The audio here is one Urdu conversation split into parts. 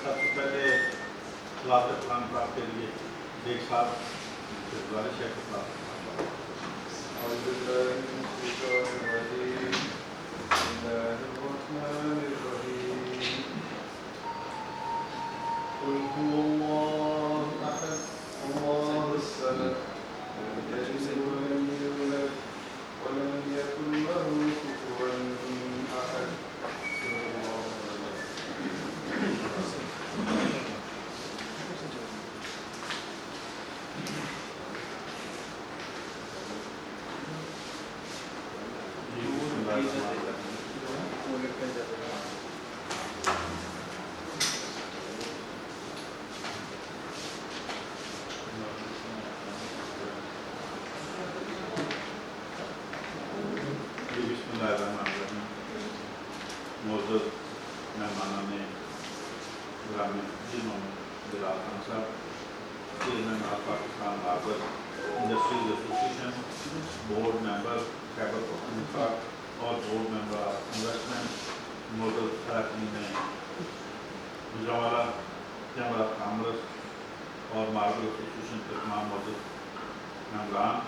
سب سے پہلے خلافت خان صاحب کے لیے ایک ساتھ گزارش ہے بورڈ ممبر خیبر پختونخوا اور بورڈ ممبر آف انویسٹمنٹ موجود اراکین گوجرانوالا چیمبر آف کامرس اور ماربل ایسوسیشن کے تمام موجود ممبران،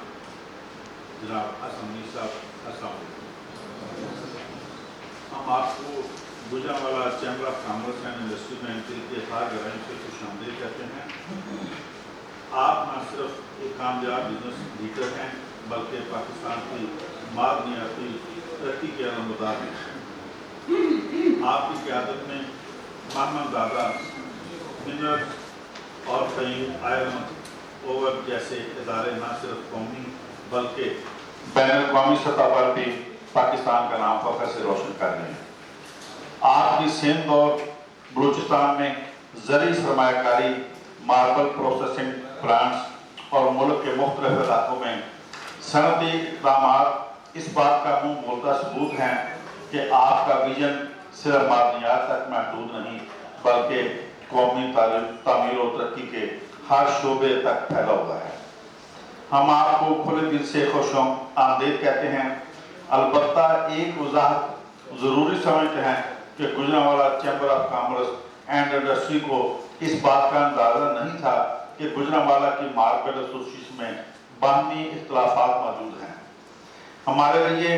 جناب اسمبلی صاحب السلام علیکم۔ ہم آپ کو Gujranwala chamber of commerce and industry میں انتخاب گرائم سے خوش آمدید کہتے ہیں۔ آپ نہ صرف ایک کامیاب بزنس لیڈر ہیں بلکہ پاکستان کی معدنیاتی ترقی کے علمبردار ہیں۔ آپ کی قیادت میں محمد دادا منرل اور فہیم آئرن اوور جیسے ادارے نہ صرف قومی بلکہ بین الاقوامی سطح پر بھی پاکستان کا نام فخر سے روشن کر رہے ہیں۔ آپ کی سندھ اور بلوچستان میں زرعی سرمایہ کاری، ماربل پروسیسنگ پلانٹس اور ملک کے مختلف علاقوں میں صنعتی اقدامات اس بات کا منہ بولتا ثبوت ہیں کہ آپ کا ویژن صرف معدنیات تک محدود نہیں بلکہ قومی تعمیر و ترقی کے ہر شعبے تک پھیلا ہوا ہے۔ ہم آپ کو کھلے دل سے خوش آمدید کہتے ہیں، البتہ ایک وضاحت ضروری سمجھتے ہیں کہ Gujranwala chamber of commerce and industry کو اس بات کا اندازہ نہیں تھا کہ گوجرانوالا کی ماربل ایسوسیشن میں باہمی اختلافات موجود ہیں۔ ہمارے لیے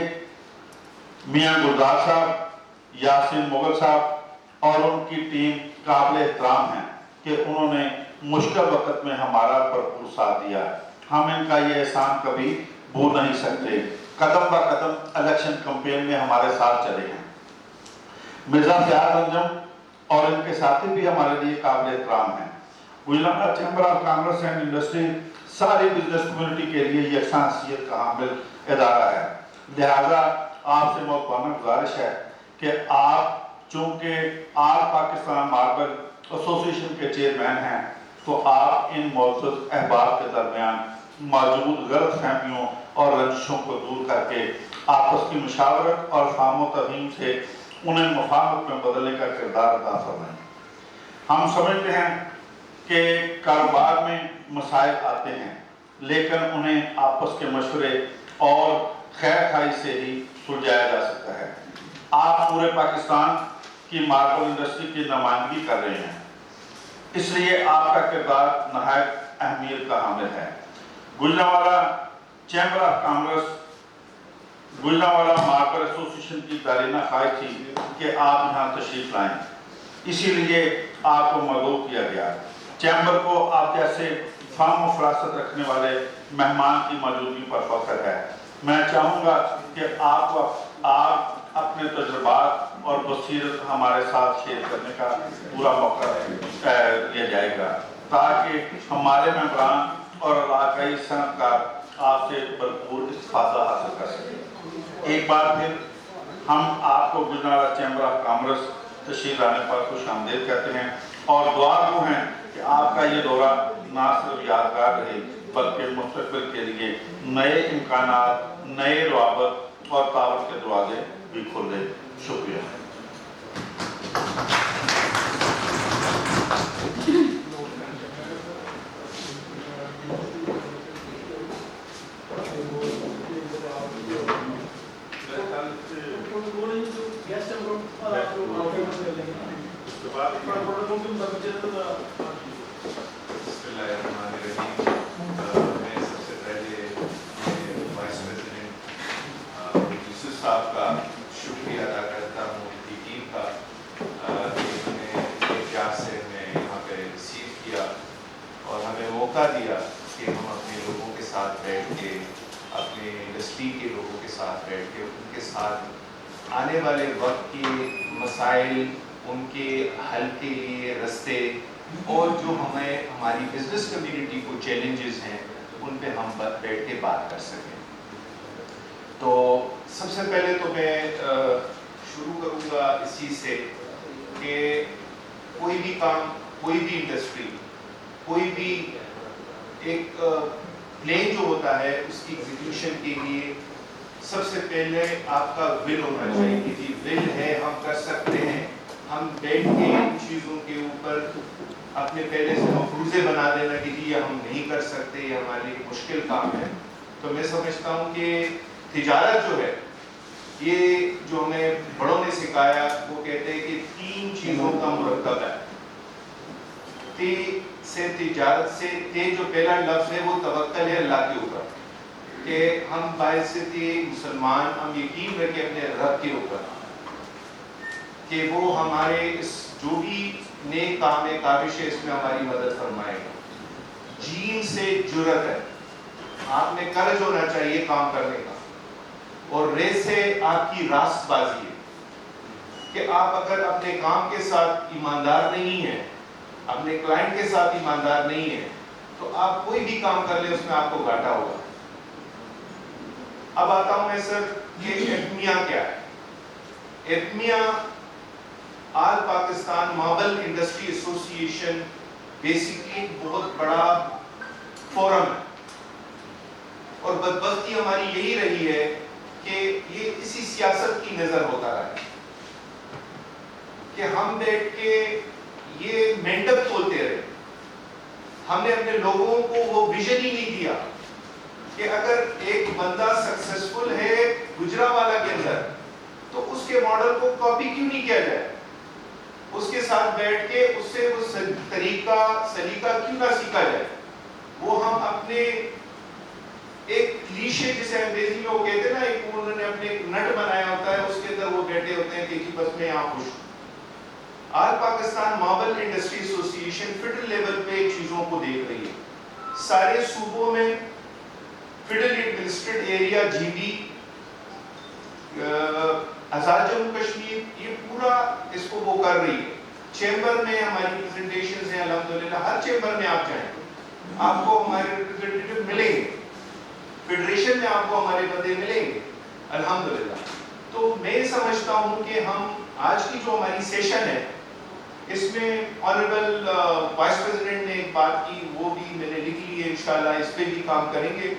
میاں گلزار صاحب، یاسین مغل صاحب اور ان کی ٹیم قابل احترام ہیں کہ انہوں نے مشکل وقت میں ہمارا بھرپور ساتھ دیا۔ ہم ان کا یہ احسان کبھی بھول نہیں سکتے۔ قدم بہ قدم الیکشن کمپین میں ہمارے ساتھ چلے ہیں۔ مرزا فیاض انجم اور ان کے ساتھی بھی ہمارے لیے قابل احترام ہیں۔ Gujranwala chamber of commerce and industry ساری بزنس کمیونٹی کے لیے یکساں حیثیت کا حامل ادارہ ہے، لہذا آپ سے محبوبانہ گزارش ہے کہ آپ چونکہ آل پاکستان ماربل ایسوسیشن کے چیئرمین ہیں تو آپ ان معزز احباب کے درمیان موجود غلط فہمیوں اور رنجشوں کو دور کر کے آپس کی مشاورت اور فہم و تفہیم سے انہیں مفاہمت میں بدلنے کا کردار ادا فرمائیں۔ ہم سمجھتے ہیں کہ کاروبار میں مسائل آتے ہیں لیکن انہیں آپس کے مشورے اور خیر خواہی سے ہی سلجھایا جا سکتا ہے۔ آپ پورے پاکستان کی ماربل انڈسٹری کی نمائندگی کر رہے ہیں، اس لیے آپ کا کردار نہایت اہمیت کا حامل ہے۔ Gujranwala chamber of commerce Gujranwala marble association کی دارینہ خواہش تھی کہ آپ یہاں تشریف لائیں، اسی لیے آپ کو مدعو کیا گیا۔ چیمبر کو آپ جیسے فہم و فراست رکھنے والے مہمان کی موجودگی پر فخر ہے۔ میں چاہوں گا کہ آپ اپنے تجربات اور بصیرت ہمارے ساتھ شیئر کرنے کا پورا موقع دیا جائے گا تاکہ ہمارے ممبران اور علاقائی صنعت کار آپ سے بھرپور استفادہ حاصل کر سکیں۔ ایک بار پھر ہم آپ کو گوجرانوالا چیمبر آف کامرس تشریف لانے پر خوش آمدید کہتے ہیں اور دعا گو ہیں کہ آپ کا یہ دورہ نہ صرف یادگار رہے بلکہ مستقبل کے لیے نئے امکانات، نئے روابط اور تعاون کے دروازے بھی کھول دے۔ شکریہ۔ میں سب سے پہلے وائس پریزیڈنٹ یوسف صاحب کا شکریہ ادا کرتا ہوں، ان کی ٹیم کا، کہ انہوں نے احتیاط سے ہمیں یہاں پہ ریسیو کیا اور ہمیں موقع دیا کہ ہم اپنے لوگوں کے ساتھ بیٹھ کے، اپنے انڈسٹری کے لوگوں کے ساتھ بیٹھ کے ان کے ساتھ آنے والے وقت کے مسائل، ان کے حل کے لیے رستے، اور جو ہمیں ہماری بزنس کمیونٹی کو چیلنجز ہیں ان پہ ہم بیٹھ کے بات کر سکیں۔ تو سب سے پہلے تو میں شروع کروں گا اسی سے کہ کوئی بھی کام، کوئی بھی انڈسٹری، کوئی بھی ایک پلان جو ہوتا ہے اس کی ایگزیکیوشن کے لیے سب سے پہلے آپ کا ول ہونا چاہیے کہ جی ول ہے، ہم کر سکتے ہیں۔ ہم بیٹھ کے ان چیزوں کے اوپر اپنے پہلے سے مفروضے بنا دینا کہ جی یہ ہم نہیں کر سکتے، یہ ہمارے لیے مشکل کام ہے۔ تو میں سمجھتا ہوں کہ تجارت جو ہے، یہ جو ہمیں بڑوں نے سکھایا، وہ کہتے ہیں کہ 3 چیزوں کا مرکب ہے۔ سے تجارت سے جو پہلا لفظ ہے وہ توکل ہے اللہ کے اوپر، کہ ہم باعزت مسلمان ہم یقین رکھیں اپنے رب کے اوپر کہ وہ ہمارے اس جو بھی نیک کام ہے، کاوش ہے، اس میں ہماری مدد فرمائے گا۔ جین سے جرت ہے، آپ میں کرج ہونا چاہیے کام کرنے کا، اور رے سے آپ کی راست بازی ہے کہ آپ اگر اپنے کام کے ساتھ ایماندار نہیں ہیں، اپنے کلائنٹ کے ساتھ ایماندار نہیں ہیں، تو آپ کوئی بھی کام کر لیں اس میں آپ کو گھاٹا ہوگا۔ اب آتا ہوں میں سر کہ ایٹمیا کیا ہے۔ ایٹمیا آل پاکستان ماربل انڈسٹری ایسوسی ایشن بیسیکلی ایک بہت بڑا فورم ہے، اور بدبختی ہماری یہی رہی ہے کہ یہ اسی سیاست کی نظر ہوتا رہا ہے کہ ہم بیٹھ کے یہ مینڈپ کھولتے رہے۔ ہم نے اپنے لوگوں کو وہ ویژن ہی نہیں دیا کہ اگر ایک بندہ سکسیسفل ہے گجرانوالہ کے اندر تو اس کے ماڈل کو کاپی کیوں نہیں کیا جائے، اس کے ساتھ بیٹھ کے اس سے وہ طریقہ سلیقہ کیوں نہ سیکھا جائے۔ وہ ہم اپنے ایک کلیشے جسے انگریزی میں وہ کہتے ہیں نا، ایک انہوں نے اپنے نٹ بنایا ہوتا ہے، اس کے اندر وہ بیٹھے ہوتے ہیں کہ بس میں یہاں خوش ہوں۔ آل پاکستان ماربل انڈسٹری ایسوسی ایشن فیڈرل لیول پہ چیزوں کو دیکھ رہی ہے، سارے صوبوں میں federal administrate area G B, Azad Jammu Kashmir, یہ پورا اس کو وہ کر رہی ہے۔ چیمبر میں ہماری پریزنٹیشنز ہیں الحمدللہ، ہر چیمبر میں آپ جائیں آپ کو ہمارے ریپرزینٹیٹیو ملیں گے، فیڈریشن میں آپ کو ہمارے بندے ملیں گے الحمدللہ۔ تو میں سمجھتا ہوں کہ ہم آج کی جو ہماری سیشن ہے اس میں آنریبل وائس پریزیڈنٹ نے ایک بات کی، وہ بھی میں نے لکھ لی ہے، انشاءاللہ اس پہ بھی کام کریں گے،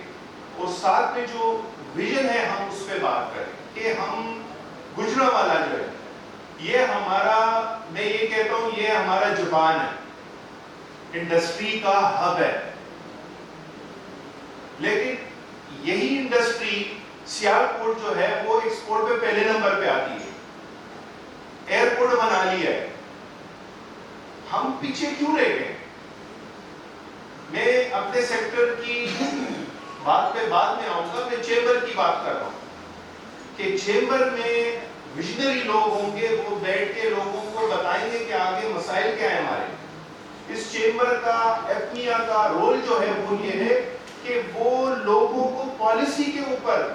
اور ساتھ میں جو ویژن ہے ہم اس پہ بات کریں کہ ہم گجرانوالہ جو ہے یہ ہمارا، میں یہ کہتا ہوں یہ ہمارا جپان ہے، انڈسٹری کا ہب ہے، لیکن یہی انڈسٹری سیالکوٹ جو ہے وہ ایکسپورٹ پہ پہلے نمبر پہ آتی ہے، ایئرپورٹ بنا لیا ہے، ہم پیچھے کیوں رہ گئے؟ میں اپنے سیکٹر کی بات پہ بعد میں آؤں گا، میں چیمبر کی بات کر رہا ہوں کہ چیمبر میں ویژنری لوگ ہوں گے، وہ بیٹھ کے لوگوں کو بتائیں گے کہ آگے مسائل کیا ہیں ہمارے۔ اس چیمبر کا، ایٹمیا کا رول جو ہے وہ یہ ہے کہ وہ لوگوں کو پالیسی کے اوپر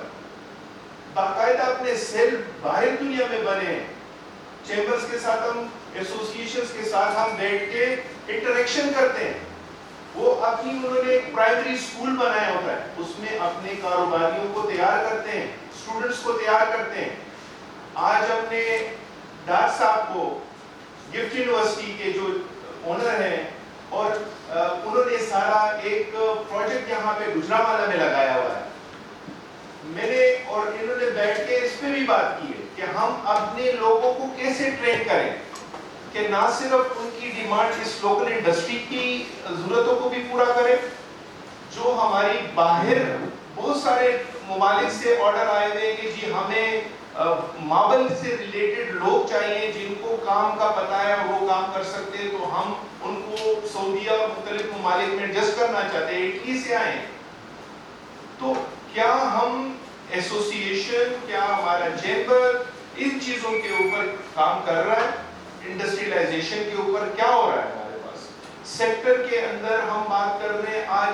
باقاعدہ اپنے سیل باہر دنیا میں بنے، چیمبرز کے ساتھ ہم، ایسوسیشنز کے ساتھ ہم بیٹھ کے انٹریکشن کرتے ہیں۔ وہ اپنی انہوں نے ایک پرائمری اسکول بنایا ہوتا ہے، اس میں اپنے کاروباریوں کو تیار کرتے ہیں، اسٹوڈنٹس کو تیار کرتے ہیں۔ آج ہم نے ڈار صاحب کو گفٹ یونیورسٹی کے جو اونر ہیں، اور انہوں نے سارا ایک پروجیکٹ یہاں پہ گجرانوالہ میں لگایا ہوا ہے، میں نے اور انہوں نے بیٹھ کے اس پہ بھی بات کی ہے کہ ہم اپنے لوگوں کو کیسے ٹرین کریں کہ نہ صرف ان کی ڈیمانڈ اس لوکل انڈسٹری کی ضرورتوں کو بھی پورا کرے، جو ہماری باہر بہت سارے ممالک سے آرڈر آئے ہوئے ہیں کہ جی ہمیں ماربل سے ریلیٹڈ لوگ چاہیے جن کو کام کا پتہ ہے اور وہ کام کر سکتے ہیں, تو ہم ان کو سعودیہ اور مختلف ممالک میں ایڈجسٹ کرنا چاہتے ہیں, اٹلی سے آئے ہیں. تو کیا ہم ایسوسی ایشن, کیا ہمارا چیمبر ان چیزوں کے اوپر کام کر رہا ہے؟ انڈسٹریلائزیشن کے اوپر کیا ہو رہا ہے ہمارے پاس سیکٹر کے اندر؟ ہم بات کر رہے ہیں آج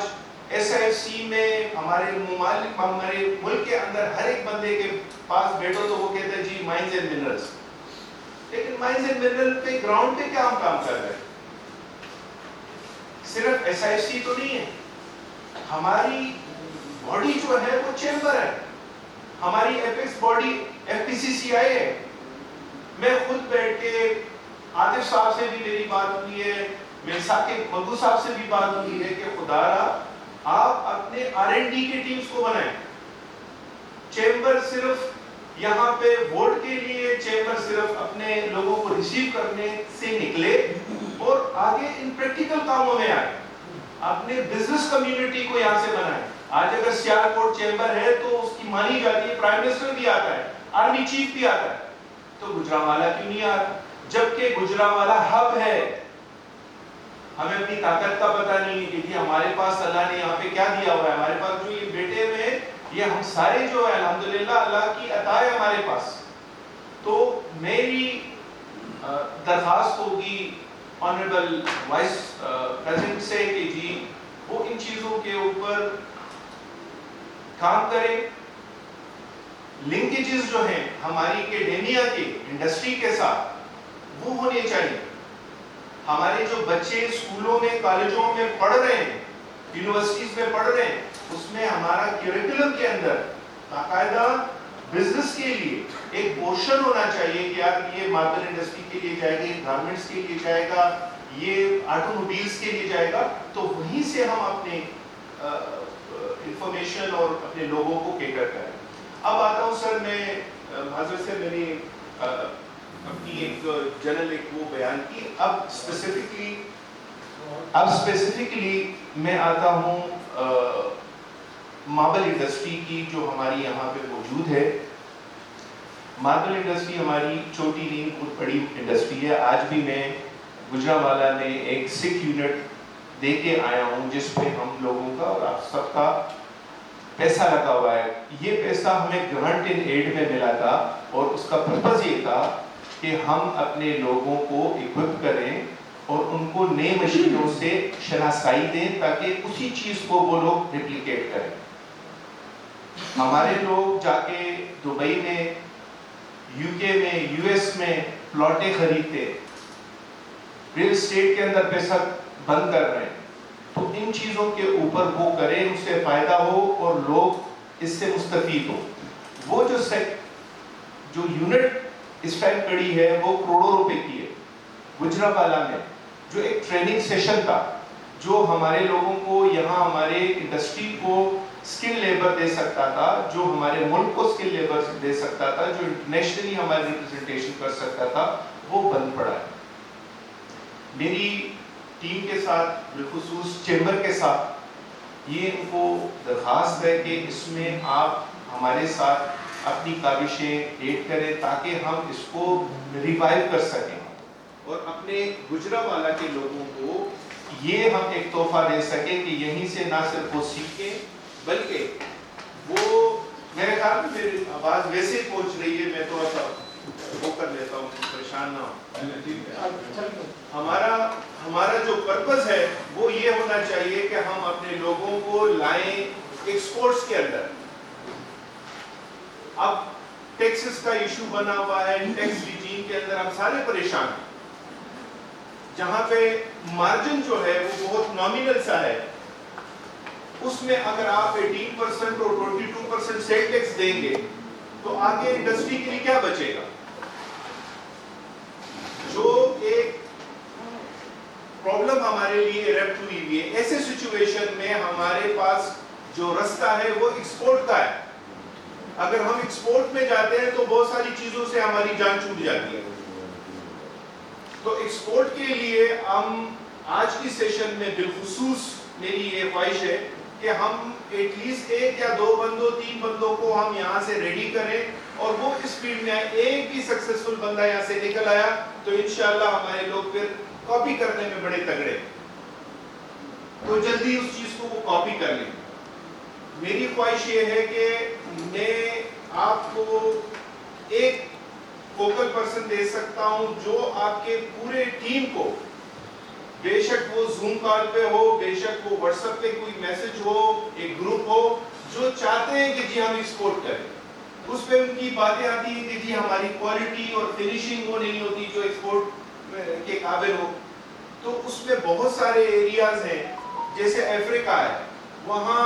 ایس آئی ایف سی میں ہمارے ممالک, ہمارے ملک کے اندر ہر ایک بندے کے پاس بیٹھو تو وہ کہتا ہے جی مائنز اینڈ منرلز, لیکن مائنز اینڈ منرل پہ گراؤنڈ پہ کیا ہم کام کر رہے ہیں؟ صرف ایس آئی ایف سی تو نہیں ہے, ہماری باڈی جو ہے وہ چیمبر ہے, ہماری ایپیکس باڈی ایف پی سی سی آئی ہے. میں خود بیٹھ کے عاطف صاحب سے بھی میری بات ہوئی ہے, میرے ثاقب مگو صاحب سے بھی بات ہوئی ہے کہ خدا را آپ اپنے آر این ڈی کے ٹیمز کو بنائیں. چیمبر صرف یہاں پہ ووٹ کے لیے, چیمبر صرف اپنے لوگوں کو ریسیو کرنے سے نکلے اور آگے ان پریکٹیکل کاموں میں آئے, اپنے بزنس کمیونٹی کو یہاں سے بنائیں. آج اگر سیالکوٹ چیمبر ہے تو اس کی مانی جاتی ہے, پرائم منسٹر بھی آتا ہے, آرمی چیف بھی آتا ہے, تو گجرانوالہ کیوں نہیں آ رہا؟ جبکہ گجرانوالہ ہب ہے. ہمیں اپنی طاقت کا پتہ نہیں ہے کہ جی ہمارے پاس اللہ نے یہاں پہ کیا دیا ہوا ہے. ہمارے پاس جو یہ بیٹے ہوئے ہیں یہ ہم سارے جو ہے الحمدللہ اللہ کی عطا ہے ہمارے پاس. تو میری درخواست ہوگی آنریبل وائس پریزیڈنٹ سے کہ جی وہ ان چیزوں کے اوپر کام کریں. لنکیجز جو ہیں ہماری اکیڈیمیا کے انڈسٹری کے ساتھ وہ ہونے چاہیے. ہمارے جو بچے اسکولوں میں, کالجوں میں پڑھ رہے ہیں, یونیورسٹیز میں پڑھ رہے ہیں, اس میں ہمارا کیوریکولم کے اندر باقاعدہ بزنس کے لیے ایک پورشن ہونا چاہیے کہ یار یہ ماربل انڈسٹری کے لیے جائے گا, یہ گارمنٹس کے لیے جائے گا, یہ آٹو موبائلس کے لیے جائے گا. تو وہیں سے ہم اپنے انفارمیشن اور اپنے لوگوں کو کیٹر کریں. اب آتا ہوں سر, میں معذرت سے میں نے اپنی ایک جنرل ایک وہ بیان کی. اب اسپیسیفکلی میں آتا ہوں ماربل انڈسٹری کی جو ہماری یہاں پہ موجود ہے. ماربل انڈسٹری ہماری چھوٹی نہیں بہت بڑی انڈسٹری ہے. آج بھی میں گجرانوالہ میں ایک سکھ یونٹ دے کے آیا ہوں جس پہ ہم لوگوں کا اور آپ سب کا پیسہ لگا ہوا ہے. یہ پیسہ ہمیں گرانٹ ان ایڈ میں ملا تھا اور اس کا پرپز یہ تھا کہ ہم اپنے لوگوں کو اکوپ کریں اور ان کو نئے مشینوں سے شناسائی دیں تاکہ اسی چیز کو وہ لوگ ریپلیکیٹ کریں. ہمارے لوگ جا کے دبئی میں, یو کے میں, یو ایس میں پلاٹیں خریدتے, ریل اسٹیٹ کے اندر پیسہ بند کر رہے ہیں. تو ان چیزوں کے اوپر وہ کریں, اس سے فائدہ ہو اور لوگ اس سے مستفید ہو. وہ جو یونٹ اس ٹائم کڑی ہے وہ کروڑوں روپے کی ہے. گجرانوالہ میں جو ایک ٹریننگ سیشن تھا جو ہمارے لوگوں کو یہاں ہمارے انڈسٹری کو اسکل لیبر دے سکتا تھا, جو ہمارے ملک کو اسکل لیبر دے سکتا تھا, جو انٹرنیشنلی ہماری ریپرزنٹیشن کر سکتا تھا, وہ بند پڑا ہے. میری ٹیم کے ساتھ بالخصوص چیمبر کے ساتھ یہ ان کو درخواست ہے کہ اس میں آپ ہمارے ساتھ اپنی کاوشیں ایڈ کریں تاکہ ہم اس کو ریوائیو کر سکیں اور اپنے گجرانوالہ کے لوگوں کو یہ ہم ایک تحفہ دے سکیں کہ یہیں سے نہ صرف وہ سیکھیں بلکہ وہ, میرے خیال میں میری آواز ویسے ہی پہنچ رہی ہے, میں تھوڑا سا وہ کر لیتا ہوں, پریشان نہ ہو. ہمارا جو پرپز ہے وہ یہ ہونا چاہیے کہ ہم اپنے لوگوں کو لائیں ایکسپورٹس کے اندر. اب ٹیکسز کا ایشو بنا ہوا ہے, ٹیکس ریجیم کے اندر ہم سارے پریشان ہیں. جہاں پہ مارجن جو ہے وہ بہت نامینل سا ہے, اس میں اگر آپ 18% اور 22% سیل ٹیکس دیں گے تو آگے انڈسٹری کے لیے کیا بچے گا؟ جو ایک پرابلم ہمارے لیے ایرپٹ ہوئی ہوئی ہے. ایسے سچویشن میں ہمارے پاس جو رستہ ہے وہ ایکسپورٹ کا ہے. اگر ہم ایکسپورٹ میں جاتے ہیں تو بہت ساری چیزوں سے ہماری جان چھوٹ جاتی ہے. تو ایکسپورٹ کے لیے ہم آج کی سیشن میں بالخصوص میری یہ خواہش ہے کہ ہم ایٹ لیسٹ 1 یا 2 بندوں 3 بندوں کو ہم یہاں سے ریڈی کریں اور وہ اس فیلڈ میں ایک بھی سکسیسفل بندہ یہاں سے نکل آیا تو انشاءاللہ ہمارے لوگ پھر کاپی کرنے میں بڑے تگڑے، تو جلدی اس چیز کو وہ کاپی کر لیں۔ میری خواہش یہ ہے کہ میں آپ کو ایک فوکل پرسن دے سکتا ہوں جو آپ کے پورے ٹیم کو، بے شک وہ زوم کال پہ ہو، بے شک وہ واٹس ایپ پہ کوئی میسج ہو، ایک گروپ ہو، جو چاہتے ہیں کہ جی ہم ایکسپورٹ کریں، اس پہ ان کی باتیں آتی ہیں کہ جی ہماری کوالٹی اور فنیشنگ وہ نہیں ہوتی جو ایکسپورٹ کے قابل ہو، تو اس میں بہت سارے ایریاز ہیں، جیسے افریقہ ہے، وہاں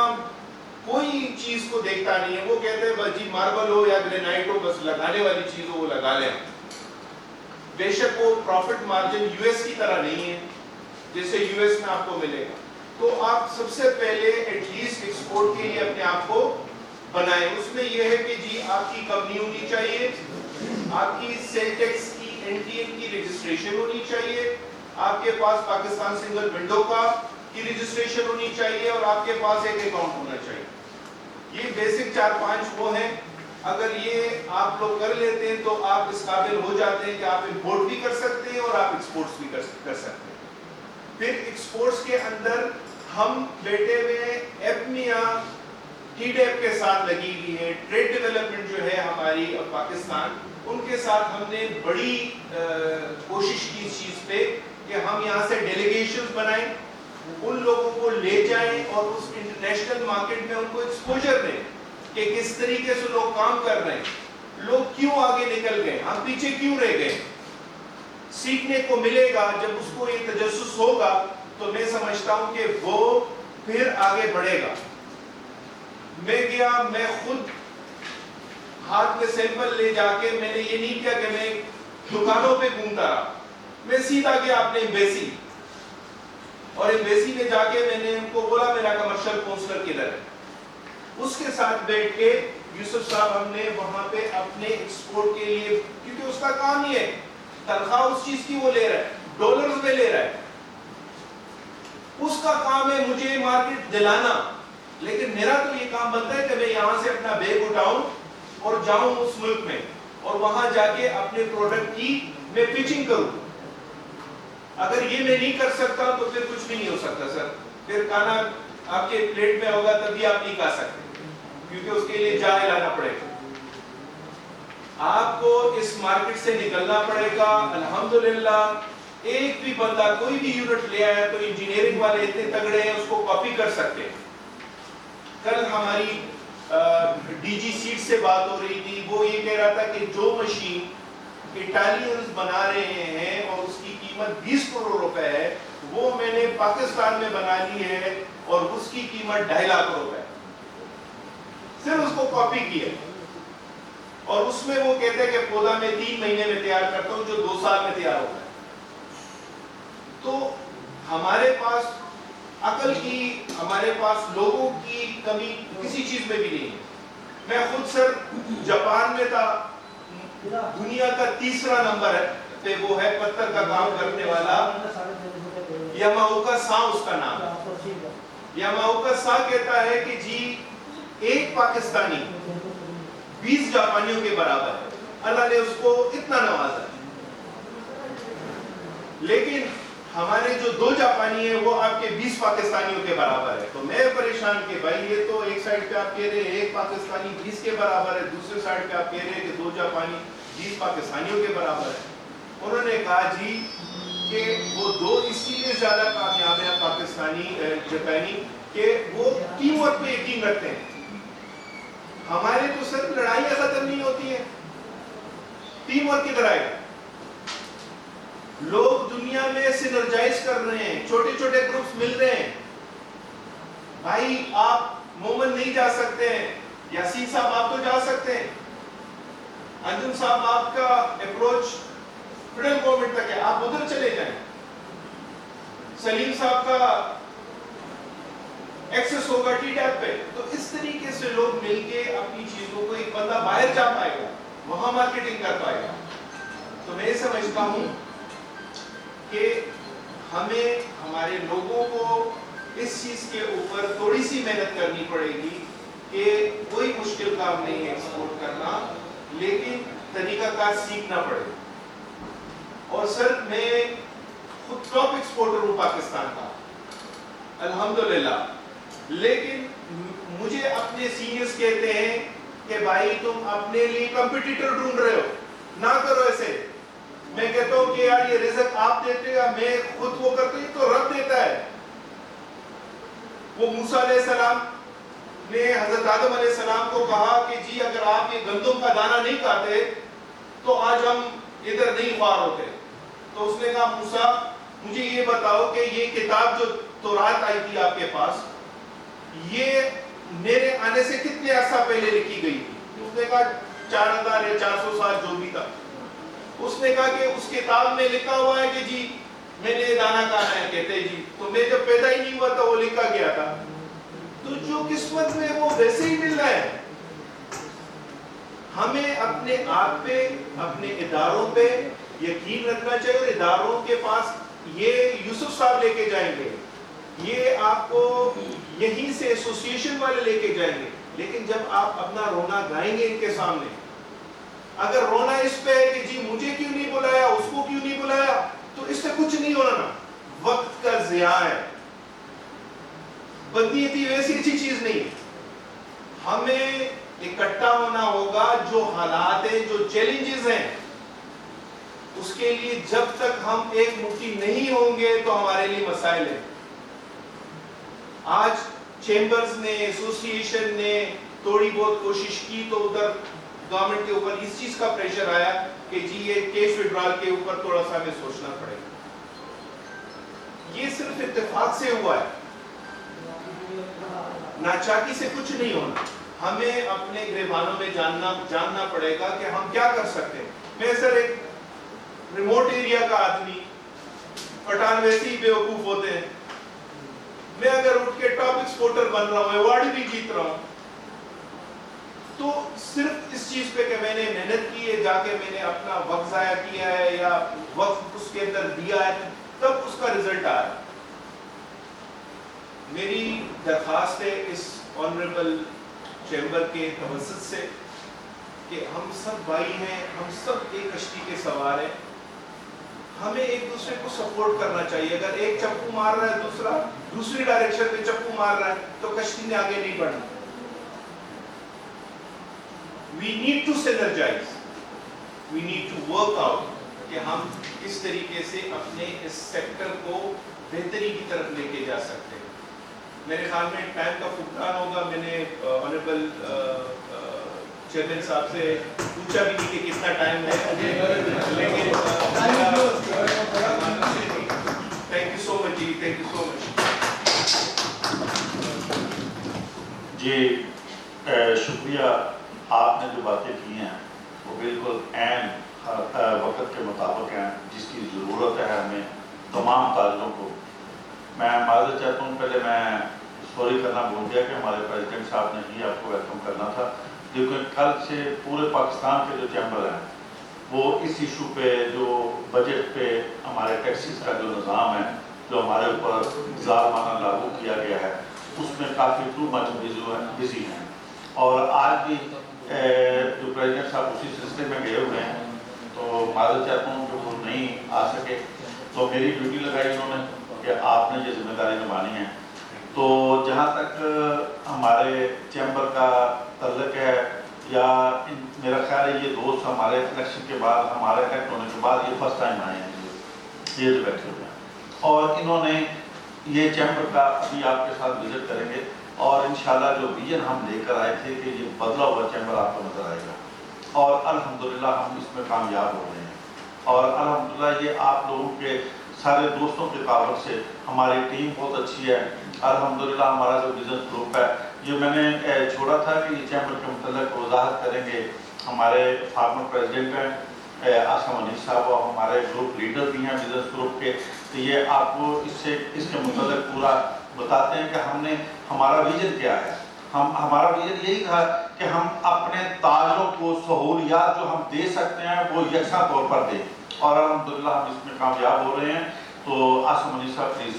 کوئی چیز کو دیکھتا نہیں ہے، وہ کہتے ہیں بس جی ماربل ہو یا گرینائٹ ہو، بس لگانے والی چیز ہو وہ لگا لیں۔ بے شک وہ پروفٹ مارجن یو ایس کی طرح نہیں ہے جیسے یو ایس میں آپ کو ملے گا، تو آپ سب سے پہلے ایٹ لیسٹ ایکسپورٹ کے لیے اپنے آپ کو بنائیں۔ اس میں یہ ہے کہ جی آپ کی کمپنی ہونی چاہیے، آپ کی سیل ٹیکس کی NTN کی رجسٹریشن ہونی چاہیے، آپ کے پاس پاکستان سنگل ونڈو کا کی رجسٹریشن ہونی چاہیے، اور آپ کے پاس ایک اکاؤنٹ ہونا چاہیے۔ یہ بیسک 4-5 وہ ہیں، اگر یہ آپ لوگ کر لیتے ہیں تو آپ اس قابل ہو جاتے ہیں کہ آپ امپورٹ بھی کر سکتے ہیں اور آپ ایکسپورٹس بھی کر سکتے ہیں۔ پھر ایکسپورٹس کے اندر ہم بیٹھے ہوئے ایپمیا TDEP کے ساتھ لگی ہوئی ہے، ٹریڈ ڈیولپمنٹ جو ہے ہماری پاکستان، ان کے ساتھ ہم نے بڑی کوشش کی اس چیز پہ کہ ہم یہاں سے ڈیلیگیشنز بنائیں، ان لوگوں کو لے جائیں اور اس انٹرنیشنل مارکیٹ میں ان کو ایکسپوجر دیں کہ کس طریقے سے لوگ کام کر رہے ہیں، لوگ کیوں آگے نکل گئے، ہم پیچھے کیوں رہ گئے۔ سیکھنے کو ملے گا، جب اس کو یہ تجسس ہوگا تو میں سمجھتا ہوں کہ وہ پھر آگے بڑھے گا۔ میں گیا، میں خود ہاتھ میں سیمپل لے جا کے، میں نے یہ نہیں کیا کہ میں دکانوں پہ گھومتا رہا، میں سیدھا گیا اپنے ایمبیسی، اور ایمبیسی میں جا کے میں نے ان کو بولا میرا کمرشل کونسلر کدھر ہے، اس کے ساتھ بیٹھ کے یوسف صاحب ہم نے وہاں پہ اپنے ایکسپورٹ کے لیے، کیونکہ اس کا کام ہی ہے، تنخواہ اس چیز کی وہ لے رہا ہے، ڈالرز میں لے رہا ہے، اس کا کام ہے مجھے مارکیٹ دلانا، لیکن میرا تو یہ کام بنتا ہے کہ میں یہاں سے اپنا بیگ اٹھاؤں اور جاؤں اس ملک میں، اور وہاں جا کے اپنے پروڈکٹ کی میں پچنگ کروں۔ اگر یہ میں نہیں کر سکتا تو پھر کچھ بھی نہیں ہو سکتا سر، پھر کھانا آپ کے پلیٹ میں ہوگا تبھی آپ نہیں کھا سکتے، کیونکہ اس کے لیے جا لانا پڑے گا، آپ کو اس مارکیٹ سے نکلنا پڑے گا۔ الحمدللہ ایک بھی بندہ کوئی بھی یونٹ لے آیا تو انجینئرنگ والے اتنے تگڑے ہیں اس کو کاپی کر سکتے۔ کل ہماری ڈی جی سیٹ سے بات ہو رہی تھی، وہ یہ کہہ رہا تھا کہ جو مشین اٹالینز بنا رہے ہیں اور اس کی قیمت 20 کروڑ روپے ہے، وہ میں نے پاکستان میں بنا لی ہے اور اس کی قیمت 2.5 لاکھ روپے ہے، صرف اس کو کاپی کیا، اور اس میں وہ کہتے ہیں کہ پودا میں 3 مہینے میں تیار کرتا ہوں جو 2 سال میں تیار ہوتا ہے۔ تو ہمارے پاس عقل کی، ہمارے پاس لوگوں کی کمی کسی چیز میں بھی نہیں ہے۔ میں خود سر جاپان میں تھا، دنیا کا 3را نمبر ہے پہ وہ ہے پتھر کا کام کرنے والا، یاماوکا سا اس کا نام ہے۔ یاماوکا سا کہتا ہے کہ جی ایک پاکستانی 20 جاپانیوں کے برابر ہے، اللہ نے اس کو اتنا نوازا، لیکن ہمارے جو 2 جاپانی ہیں وہ آپ کے 20 پاکستانیوں کے برابر ہے۔ تو میں پریشان کہ بھائی یہ تو ایک سائڈ پہ آپ کہہ رہے ہیں ایک پاکستانی 20 کے برابر ہے، دوسرے سائڈ پہ آپ کہہ رہے ہیں کہ 2 جاپانی 20 پاکستانیوں کے برابر ہے۔ انہوں نے کہا جی کہ وہ 2 اس لیے زیادہ کامیاب ہیں پاکستانی جاپانی کہ وہ ٹیم ورک پہ یقین رکھتے ہیں۔ ہمارے تو صرف لڑائیاں ختم نہیں ہوتی ہیں، ٹیم ورک کدھر آئے گا؟ لوگ دنیا میں سینرجائز کر رہے ہیں، چھوٹے چھوٹے گروپس مل رہے ہیں۔ بھائی آپ مومن نہیں جا سکتے ہیں، یاسین صاحب آپ تو جا سکتے ہیں، انجم صاحب آپ کا اپروچ فیڈرل گورنمنٹ تک ہے، آپ ادھر چلے جائیں، سلیم صاحب کا ایکسس ہوگا TDEP پہ۔ تو اس طریقے سے لوگ مل کے اپنی چیزوں کو، ایک بندہ باہر جا پائے گا، وہاں مارکیٹنگ کر پائے گا۔ تو میں سمجھتا ہوں کہ ہمیں ہمارے لوگوں کو اس چیز کے اوپر تھوڑی سی محنت کرنی پڑے گی کہ کوئی مشکل کام نہیں ہے ایکسپورٹ کرنا، لیکن طریقہ کار سیکھنا پڑے گا۔ اور سر میں خود ٹاپ ایکسپورٹر ہوں پاکستان کا الحمدللہ، لیکن مجھے اپنے سینئرز کہتے ہیں کہ بھائی تم اپنے لیے کمپٹیٹر ڈھونڈ رہے ہو، نہ کرو ایسے۔ میں کہتا ہوں کہ یار یہ رزق آپ دیتے ہیں، میں خود وہ کرتا ہوں تو رب دیتا ہے۔ وہ موسیٰ علیہ السلام نے حضرت آدم علیہ السلام کو کہا کہ جی اگر آپ یہ گندم کا دانہ نہیں کھاتے تو آج ہم ادھر نہیں خوار ہوتے۔ تو اس نے کہا موسیٰ مجھے یہ بتاؤ کہ یہ کتاب جو تورات آئی تھی آپ کے پاس، یہ میرے آنے سے کتنے عرصہ پہلے لکھی گئی تھی؟ اس نے کہا 4000 یا 400 سال جو بھی تھا۔ اس نے کہا کہ اس کتاب میں لکھا ہوا ہے کہ جی میں نے دانہ کھانا ہے، کہتے جی تو میں جب پیدا ہی نہیں ہوا تھا وہ لکھا گیا تھا۔ تو جو قسمت میں وہ ویسے ہی مل رہا ہے۔ ہمیں اپنے آپ پہ، اپنے اداروں پہ یقین رکھنا چاہیے، اور اداروں کے پاس یہ یوسف صاحب لے کے جائیں گے، یہ آپ کو یہیں سے ایسوسیشن والے لے کے جائیں گے، لیکن جب آپ اپنا رونا گائیں گے ان کے سامنے، اگر رونا اس پہ ہے کہ جی مجھے کیوں نہیں بلایا، اس کو کیوں نہیں بلایا، تو اس سے کچھ نہیں ہونا، وقت کا ضیاع ہے۔ بدنیتی ویسی اچھی چیز نہیں ہے۔ ہمیں اکٹھا ہونا ہوگا، جو حالات ہیں، جو چیلنجز ہیں، اس کے لیے جب تک ہم ایک مٹھی نہیں ہوں گے تو ہمارے لیے مسائل ہیں۔ آج چیمبرز نے، ایسوسیشن نے تھوڑی بہت کوشش کی تو ادھر گورنمنٹ کے اوپر اس چیز کا پریشر آیا کہ جی یہ کیش وڈرال کے اوپر تھوڑا سا ہمیں سوچنا پڑے گا۔ یہ صرف اتفاق سے ہوا ہے، ناچاکی سے کچھ نہیں ہونا۔ ہمیں اپنے گریبانوں میں جاننا پڑے گا کہ ہم کیا کر سکتے ہیں۔ میں سر ایک ریموٹ ایریا کا آدمی، پٹھان ویسے ہی بیوقوف ہوتے ہیں، میں اگر اٹھ کے ٹاپ ایکسپورٹر بن رہا ہوں، ایوارڈ بھی جیت رہا ہوں، تو صرف اس چیز پہ کہ میں نے محنت کی ہے، جا کے میں نے اپنا وقت ضائع کیا ہے یا وقت اس کے اندر دیا ہے، تب اس کا رزلٹ آیا۔ میری درخواست ہے اس آنریبل چیمبر کے توسط سے کہ ہم سب بھائی ہیں، ہم سب ایک کشتی کے سوار ہیں، ہمیں ایک دوسرے کو سپورٹ کرنا چاہیے۔ اگر ایک چپو مار رہا ہے، دوسرا دوسری ڈائریکشن میں چپو مار رہا ہے تو کشتی نے آگے نہیں بڑھنا۔ We need to synergize, we need to work out کہ ہم کس طریقے سے اپنے اس سیکٹر کو بہتری کی طرف لے کے جا سکتے ہیں۔ میرے خیال میں ٹائم کا فقدان ہوگا، میں نے آنریبل چیئرمین صاحب سے پوچھا بھی نہیں کہ کتنا ٹائم ہے، لیکن تھینک یو سو مچ جی، تھینک یو سو مچ جی۔ شکریہ، آپ نے جو باتیں کی ہیں وہ بالکل عین وقت کے مطابق ہیں، جس کی ضرورت ہے ہمیں تمام تاجروں کو۔ میں معذرت چاہتا ہوں، پہلے میں سوری کرنا بھول گیا کہ ہمارے پریزیڈنٹ صاحب نے ہی آپ کو ویلکم کرنا تھا، لیکن کل سے پورے پاکستان کے جو چیمبر ہیں وہ اس ایشو پہ، جو بجٹ پہ ہمارے ٹیکسز کا جو نظام ہے، جو ہمارے اوپر ظالمانہ لاگو کیا گیا ہے، اس میں کافی ٹو مچ بزی ہیں۔ اور آج بھی جو پریزیڈنٹ صاحب اسی سلسلے میں گئے ہوئے ہیں، تو معذرت چاہتا ہوں کہ وہ نہیں آ سکے، تو میری ڈیوٹی لگائی انہوں نے کہ آپ نے یہ ذمہ داری نبھانی ہے۔ تو جہاں تک ہمارے چیمبر کا تعلق ہے، یا میرا خیال ہے یہ دوست ہمارے الیکشن کے بعد، ہمارے الیکٹ ہونے کے بعد یہ فرسٹ ٹائم آئے ہیں یہ جو بیٹھے ہوئے ہیں، اور انہوں نے یہ چیمبر کا ابھی آپ کے ساتھ وزٹ کریں گے، اور انشاءاللہ جو ویژن ہم لے کر آئے تھے کہ یہ بدلا ہوا چیمبر آپ کو نظر آئے گا، اور الحمدللہ ہم اس میں کامیاب ہو رہے ہیں، اور الحمدللہ یہ آپ لوگوں کے سارے دوستوں کے تعاون سے ہماری ٹیم بہت اچھی ہے۔ الحمدللہ ہمارا جو بزنس گروپ ہے، یہ میں نے چھوڑا تھا کہ یہ چیمبر کے متعلق وضاحت کریں گے ہمارے فارمر پریزیڈنٹ ہیں آصم انیس صاحب، اور ہمارے گروپ لیڈر بھی ہیں بزنس گروپ کے، تو یہ آپ کو اس کے متعلق پورا بتاتے ہیں کہ ہم نے ہمارا ویژن کیا ہے۔ ہمارا ویژن یہی تھا کہ ہم اپنے تاجروں کو سہولیات جو ہم دے سکتے ہیں وہ یکساں طور پر دیں، اور الحمدللہ ہم اس میں کامیاب ہو رہے ہیں۔ تو آصم انیس صاحب پلیز۔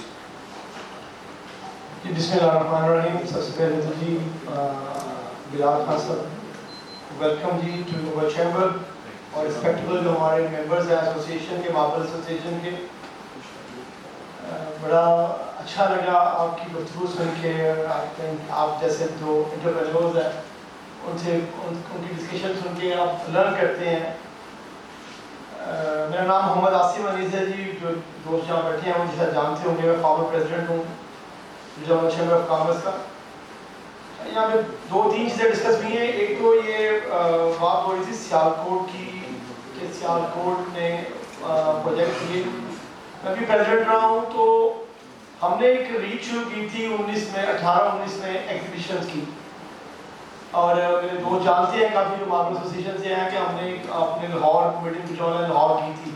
جی بسم اللہ الرحمن الرحیم. سب سے پہلے تو جی بلال خان صاحب ویلکم جی ٹو اوور چیمبر, اور رسپیکٹیبل جو ہمارے ممبرز ہیں ایسوسیشن کے, ماربل ایسوسیشن کے, بڑا اچھا لگا آپ کی گفتگو سن کے. آپ جیسے جو انٹرپرینورز ہیں ان سے ان کی ڈسکشن سن کے آپ لرن کرتے ہیں. میرا نام محمد عاصم انیس ہے جی. جو دوست جہاں بیٹھے ہیں وہ جیسا جانتے ہوں گے, میں فارمر پریزیڈنٹ ہوں جنرل چیمبر آف کامرس کا. یہاں پہ دو تین چیزیں ڈسکس ہوئی ہیں. ایک تو یہ بات ہو رہی تھی سیالکوٹ کی کہ سیالکوٹ نے پروجیکٹ کیے. میں بھی پریزیڈنٹ رہا ہوں, تو ہم نے ایک ریچ شروع کی تھی 18-19 میں ایگزیبیشنز کی, اور میرے دوست جانتے ہیں کافی جو ماربل ایسوسیشن سے ہیں کہ ہم نے اپنے لاہور میٹنگ جو ہے لاہور کی تھی.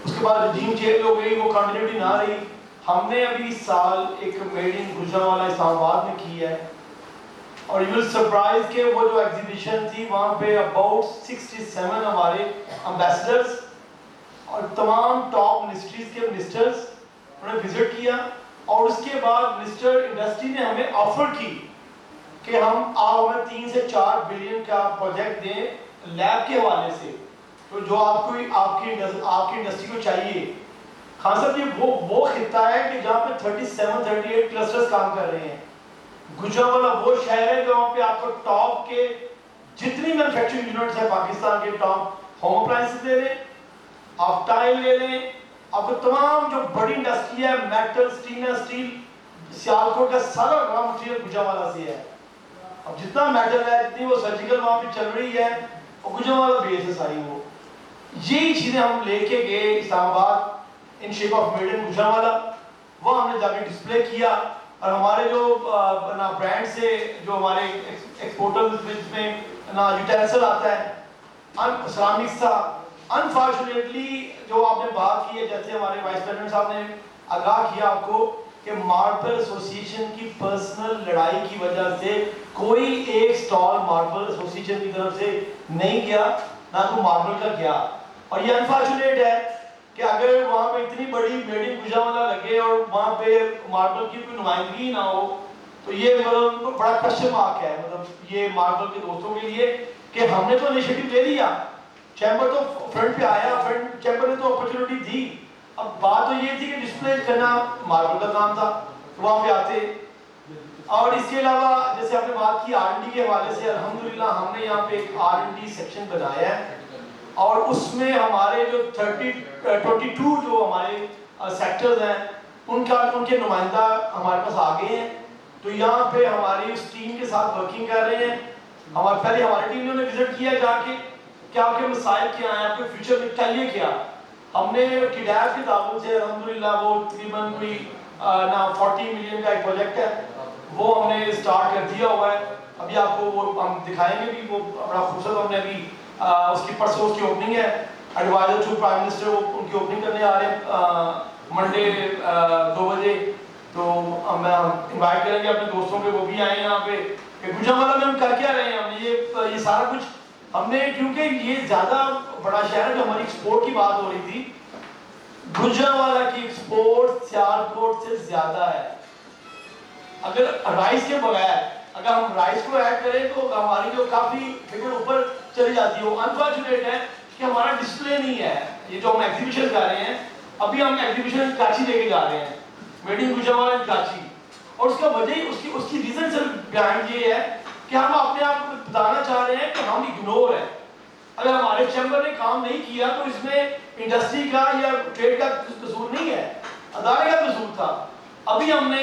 اس کے بعد رجیم چینج ہو گئی, وہ کنٹینیوٹی نہ رہی. ہم نے ابھی اس سال ایک میڈ ان گجرانوالہ اسلام آباد میں کی ہے, اور یو ول سرپرائز کہ وہ جو ایگزیبیشن تھی وہاں پہ اباؤٹ 67 ہمارے امبیسڈرز اور تمام ٹاپ منسٹریز کے منسٹرز انہوں نے وزٹ کیا. اور اس کے بعد منسٹر انڈسٹری نے ہمیں آفر کی کہ ہم آپ ہمیں 3 سے 4 بلین کا پروجیکٹ دیں لیب کے حوالے سے, تو جو آپ کی انڈسٹری کو چاہیے. خان صاحب یہ وہ خطہ ہے کہ جہاں پہ 37-38 کلسٹرز کام کر رہے ہیں. گجرانوالہ وہ شہر ہے جہاں پہ آپ کو ٹاپ کے جتنی مینوفیکچرنگ یونٹس ہیں پاکستان کے, ٹاپ ہوم اپلائنسز لے لیں, آپ ٹائل لے لیں, آپ کو تمام جو بڑی انڈسٹری ہے, میٹل, اسٹیل, سیالکوٹ کا سارا را مٹیریل گجرانوالہ سے ہے. اب جتنا میٹل ہے, جتنی وہ سرجیکل وہاں پہ چل رہی ہے, وہ گجرانوالہ بیس ہے ساری. وہ یہی چیزیں ہم لے کے گئے اسلام آباد in shape of made in Gujranwala. وہ ہم نے جا کے ڈسپلے کیا, اور ہمارے جو برانڈ سے جو ہمارے ایکسپورٹرز میں یوٹینسل آتا ہے, سرامکس تھا. انفارچونیٹلی جو آپ نے بات کی ہے, جیسے ہمارے وائس پریزیڈنٹ صاحب نے آگاہ کیا آپ کو کہ ماربل ایسوسیشن کی پرسنل لڑائی کی وجہ سے کوئی ایک سٹال ماربل ایسوسیشن کی طرف سے نہیں گیا, نہ کوئی ماربل کا گیا. اور یہ انفارچونیٹ ہے کہ اگر وہاں پہ اتنی بڑی میڈ ان گجرانوالہ لگے اور وہاں پہ ماربل کی کوئی نمائندگی نہ ہو, تو یہ مطلب بڑا کوسچن مارک ہے مطلب یہ ماربل کے دوستوں کے لیے کہ ہم نے تو انیشیٹو لے لیا, چیمبر تو فرنٹ پہ آیا, چیمبر نے تو اپرچونٹی دی. اب بات تو یہ تھی کہ ڈسپلے کرنا ماربل کا کام تھا, تو وہاں پہ آتے. اور اس کے علاوہ جیسے آپ نے بات کی R&D کے حوالے سے, الحمدللہ ہم نے یہاں پہ ایک R&D سیکشن بنایا ہے, اور اس میں ہمارے جو 22 جو ہمارے سیکٹرز ہیں ان کے نمائندہ ہمارے پاس آ گئے ہیں. تو یہاں پہ ہماری اس ٹیم کے ساتھ ورکنگ کر رہے ہیں. پہلے ہماری ٹیم نے وزٹ کیا جا کے کہ آپ کے مسائل کیا ہیں, آپ کے فیوچر میں چاہیے کیا. ہم نے کڈیف کے تعاون سے الحمدللہ وہ تقریباً کوئی 40 ملین کا ایک پروجیکٹ ہے, وہ ہم نے اسٹارٹ کر دیا ہوا ہے. ابھی آپ کو وہ ہم دکھائیں گے بھی, وہ بڑا خوبصورت. ہم نے ابھی اس کی پرسوں اس کی اوپننگ ہے, ایڈوائزر ٹو پرائم منسٹر وہ ان کی اوپننگ کرنے آ رہے ہیں منڈے 2 بجے. تو ہم انوائٹ کریں گے اپنے دوستوں کے, وہ بھی آئیں یہاں پہ کہ گجرانوالہ میں ہم کر کیا رہے ہیں. ہم نے یہ سارا کچھ ہم نے, کیونکہ یہ زیادہ بڑا شہر ہے, جو ہماری ایکسپورٹ کی بات ہو رہی تھی, گجرانوالہ کی ایکسپورٹ سیالکوٹ سے زیادہ ہے. اگر رائس کے بغیر اگر ہم رائس کو ایڈ کریں تو ہماری جو کافی فگر اوپر چلی جاتی ہے. وہ انفارچونیٹ ہے کہ ہمارا ڈسپلے نہیں ہے. یہ جو ہم ایگزیبیشن جا رہے ہیں, ابھی ہم ایگزیبیشن کراچی لے کے جا رہے ہیں, میڈ ان گجرانوالہ کراچی. اور اس کا وجہ اس کی ریزن صرف بیہائنڈ یہ ہے کہ ہم اپنے آپ کو بتانا چاہ رہے ہیں کہ ہم اگنور ہیں. اگر ہمارے چیمبر نے کام نہیں کیا تو اس میں انڈسٹری کا یا ٹریڈ کا قصور نہیں ہے, ادارے کا قصور تھا. ابھی ہم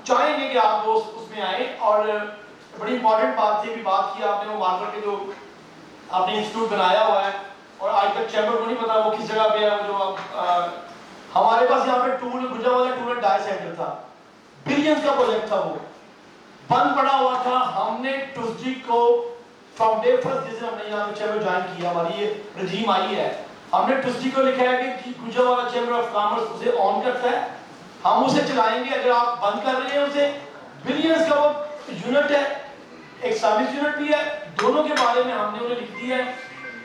چاہیں گے کہ آپ دوست اس میں آئیں. اور بڑی امپورٹنٹ بات تھی, ابھی بات کی آپ نے, وہ مارکر کے جو آپ نے انسٹیٹیوٹ بنایا ہوا ہے, اور آج تک چیمبر کو نہیں پتا وہ کس جگہ پہ ہے. جو ہمارے پاس یہاں پہ Gujranwala tool and die centre تھا, بلینز کا پروجیکٹ تھا, وہ بند پڑا ہوا تھا. ہم نے ٹیوزڈے کو فرام ڈے فرسٹ جس دن ہم نے یہاں پہ چیمبر جوائن کیا, ہماری یہ رجیم آئی ہے, ہم نے ٹیوزڈے کو لکھا ہے کہ گجرانوالہ چیمبر آف کامرس اسے آن کرتا ہے, ہم اسے چلائیں گے. اگر آپ بند کر رہے ہیں اسے, بلینز کا وہ یونٹ ہے, ایک سروس یونٹ بھی ہے, دونوں کے بارے میں ہم نے انہیں لکھ دیا ہے.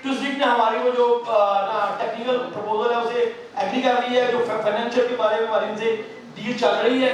ٹیوزڈے نے ہماری وہ جو ٹیکنیکل پروپوزل ہے اسے ایگری کر لی ہے, جو فائنینشیل کے بارے میں ہماری ان سے ڈیل چل رہی ہے.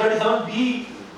37B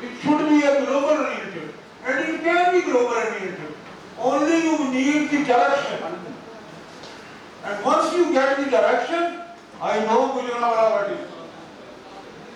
it should be a global oriented, and it can be global oriented. Only you need the direction, and once you get the direction, I know Gujaranwala what is.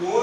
2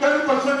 10%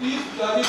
30-40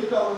$1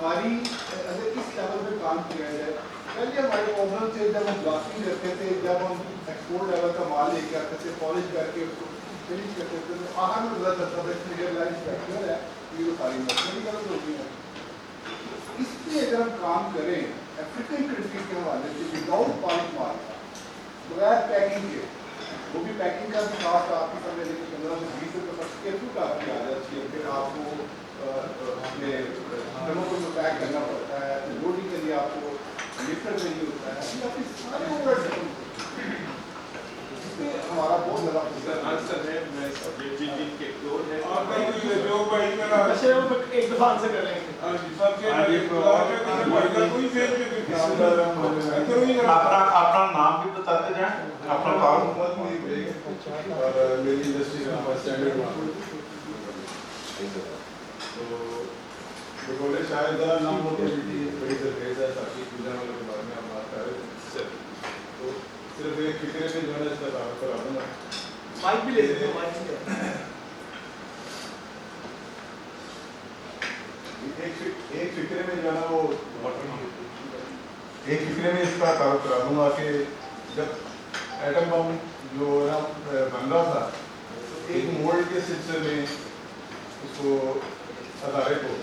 ہماری اگر اس لیول پہ کام کیا جائے. پہلے ہمارے پرابلم تھے جب ہم بلاسٹنگ کرتے تھے, جب ہم ایکسپورٹ لیول کا مال لے کے آتے تھے, پالش کر کے اس کو فنش کرتے تھے, تو آخر میں پتا چلتا تھا کہ ریئلائز فیکٹر ہے, یہ تو ساری مسئلے کی غلط ہوتی ہیں. اس پہ اگر ہم کام کریں افریقن کنٹری کے حوالے سے وداؤٹ پالش مال کا, بغیر پیکنگ کے, وہ بھی پیکنگ کا بھی کاسٹ آپ کی سمجھ لیں کہ 15 سے 20 روپے تک کے فٹ آپ کی آ جاتی ہے. پھر آپ کو اپنے گھروں کو پیک کرنا پڑتا ہے, پھر لوڈنگ کے لیے آپ کو لفٹر چاہیے ہوتا ہے, یہ آپ کی سارے اوور اس پہ ہمارا بہت زیادہ آنسر ہے. میں کے دور ہے آپ کا کوئی جو بھائی میرا اچھا وہ ایک دفعہ آنسر کر لیں گے. سب سے کوئی فیل اپنا نام بھی بتاتے جائیں, اپنا کام. محمد منیب بیگ اور میری انڈسٹری کا نام اسٹینڈرڈ تو بولے شاید نام موٹیوٹی بڑی سرفیس ہے تاکہ پوجا والوں کے بارے میں ہم بات کر رہے ہیں. تو صرف ایک فکرے میں جو ہے اس کا تعارف کرا دوں گا. مائک بھی لے سکتے ہیں, مائک بھی. ایک فکرے میں جو ہے نا وہ ایک فکرے میں اس کا تعارف کرا دوں گا کہ جب ایٹم بم جو ہے نا بن رہا تھا, ایک مولڈ کے سلسلے میں اس کو ادارے کو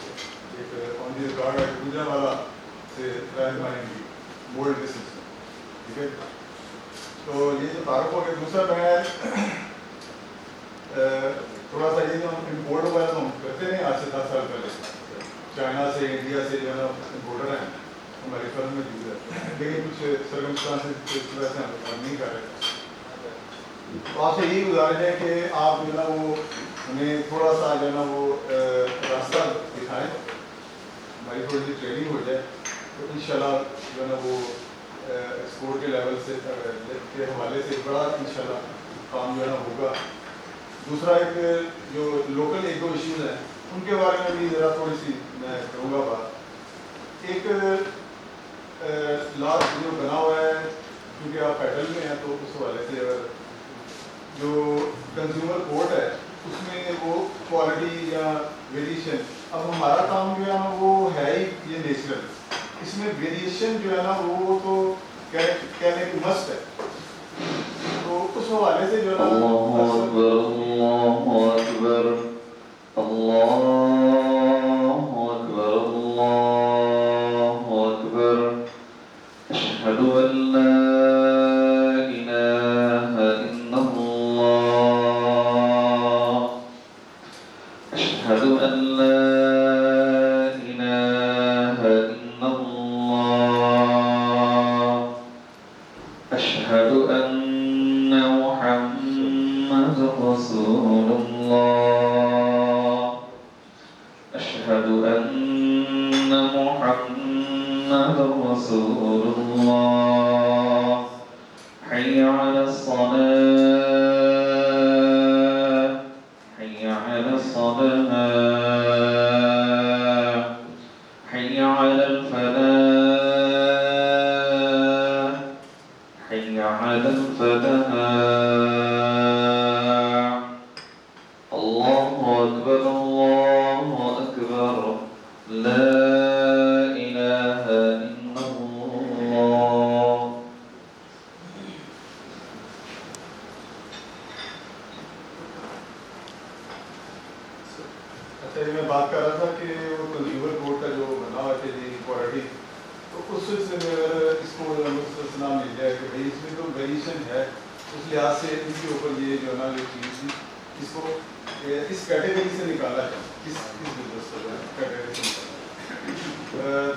ایک آن دی ریکارڈ ہے پوجا والا سے رہنمائی کی مولڈ کے سلسلے. ٹھیک ہے, تو یہ جو تعارف ہو گیا. دوسرا میں تھوڑا سا یہ جو امپورٹ وغیرہ تو ہم کرتے نہیں, آج سے 10 سال پہلے چائنا سے انڈیا سے جو ہے نا امپورٹر ہیں ہماری فرم میں جڑے ہیں, لیکن کچھ سرکمسٹانسز اس طرح سے ہم کام نہیں کر رہے. تو آپ سے یہی گزارش ہے کہ آپ جو ہے نا وہ ہمیں تھوڑا سا جو ہے نا وہ راستہ دکھائیں, ہماری تھوڑی سی ٹریننگ ہو جائے, تو انشاءاللہ جو ہے نا وہ ایکسپورٹ کے لیول سے کے حوالے سے بڑا انشاءاللہ کام جو ہے نا ہوگا. دوسرا ایک جو لوکل ایک دو ایشوز ہیں ان کے بارے میں بھی ذرا تھوڑی سی میں کروں گا بات. ایک لاسٹ جو بنا ہوا ہے, کیونکہ آپ پیڈل میں ہیں تو اس حوالے سے اگر جو کنزیومر کورٹ ہے اس میں وہ کوالٹی یا ویریشن, اب ہمارا کام جو ہے نا وہ ہے ہی یہ نیچرل, اس میں ویریشن جو ہے نا وہ تو کہنے کی مست ہے. تو اس حوالے سے جو ہے نا اللہ اکبر اللہ اکبر اللہ اکبر اللہ اکبر اشہد ان لا الہ الا اللہ اشہد ان لا الہ الا اللہ اشہد ان محمد رسول اللہ اشہد ان محمد رسول اللہ حی علی الصلاة حی علی الصلاة حی علی الفلاح حی علی الفلاح. اللہ اکبر اللہ اکبر لا الہ الا اللہ. اچھا یہ میں بات کر رہا تھا کہ وہ کنزیومر کورٹ کا جو بنا ہوا ہے جی کوالٹی, تو اس سلسلے میں اگر اس کو سلسلہ مل جائے کہ بھائی اس میں تو ویریشن ہے, اس لحاظ سے ان کے اوپر یہ جو ہے نا جو چیز تھی اس کو اس کیٹیگری سے نکالا جائے, اس بزنس سے کیٹیگری سے نکالا.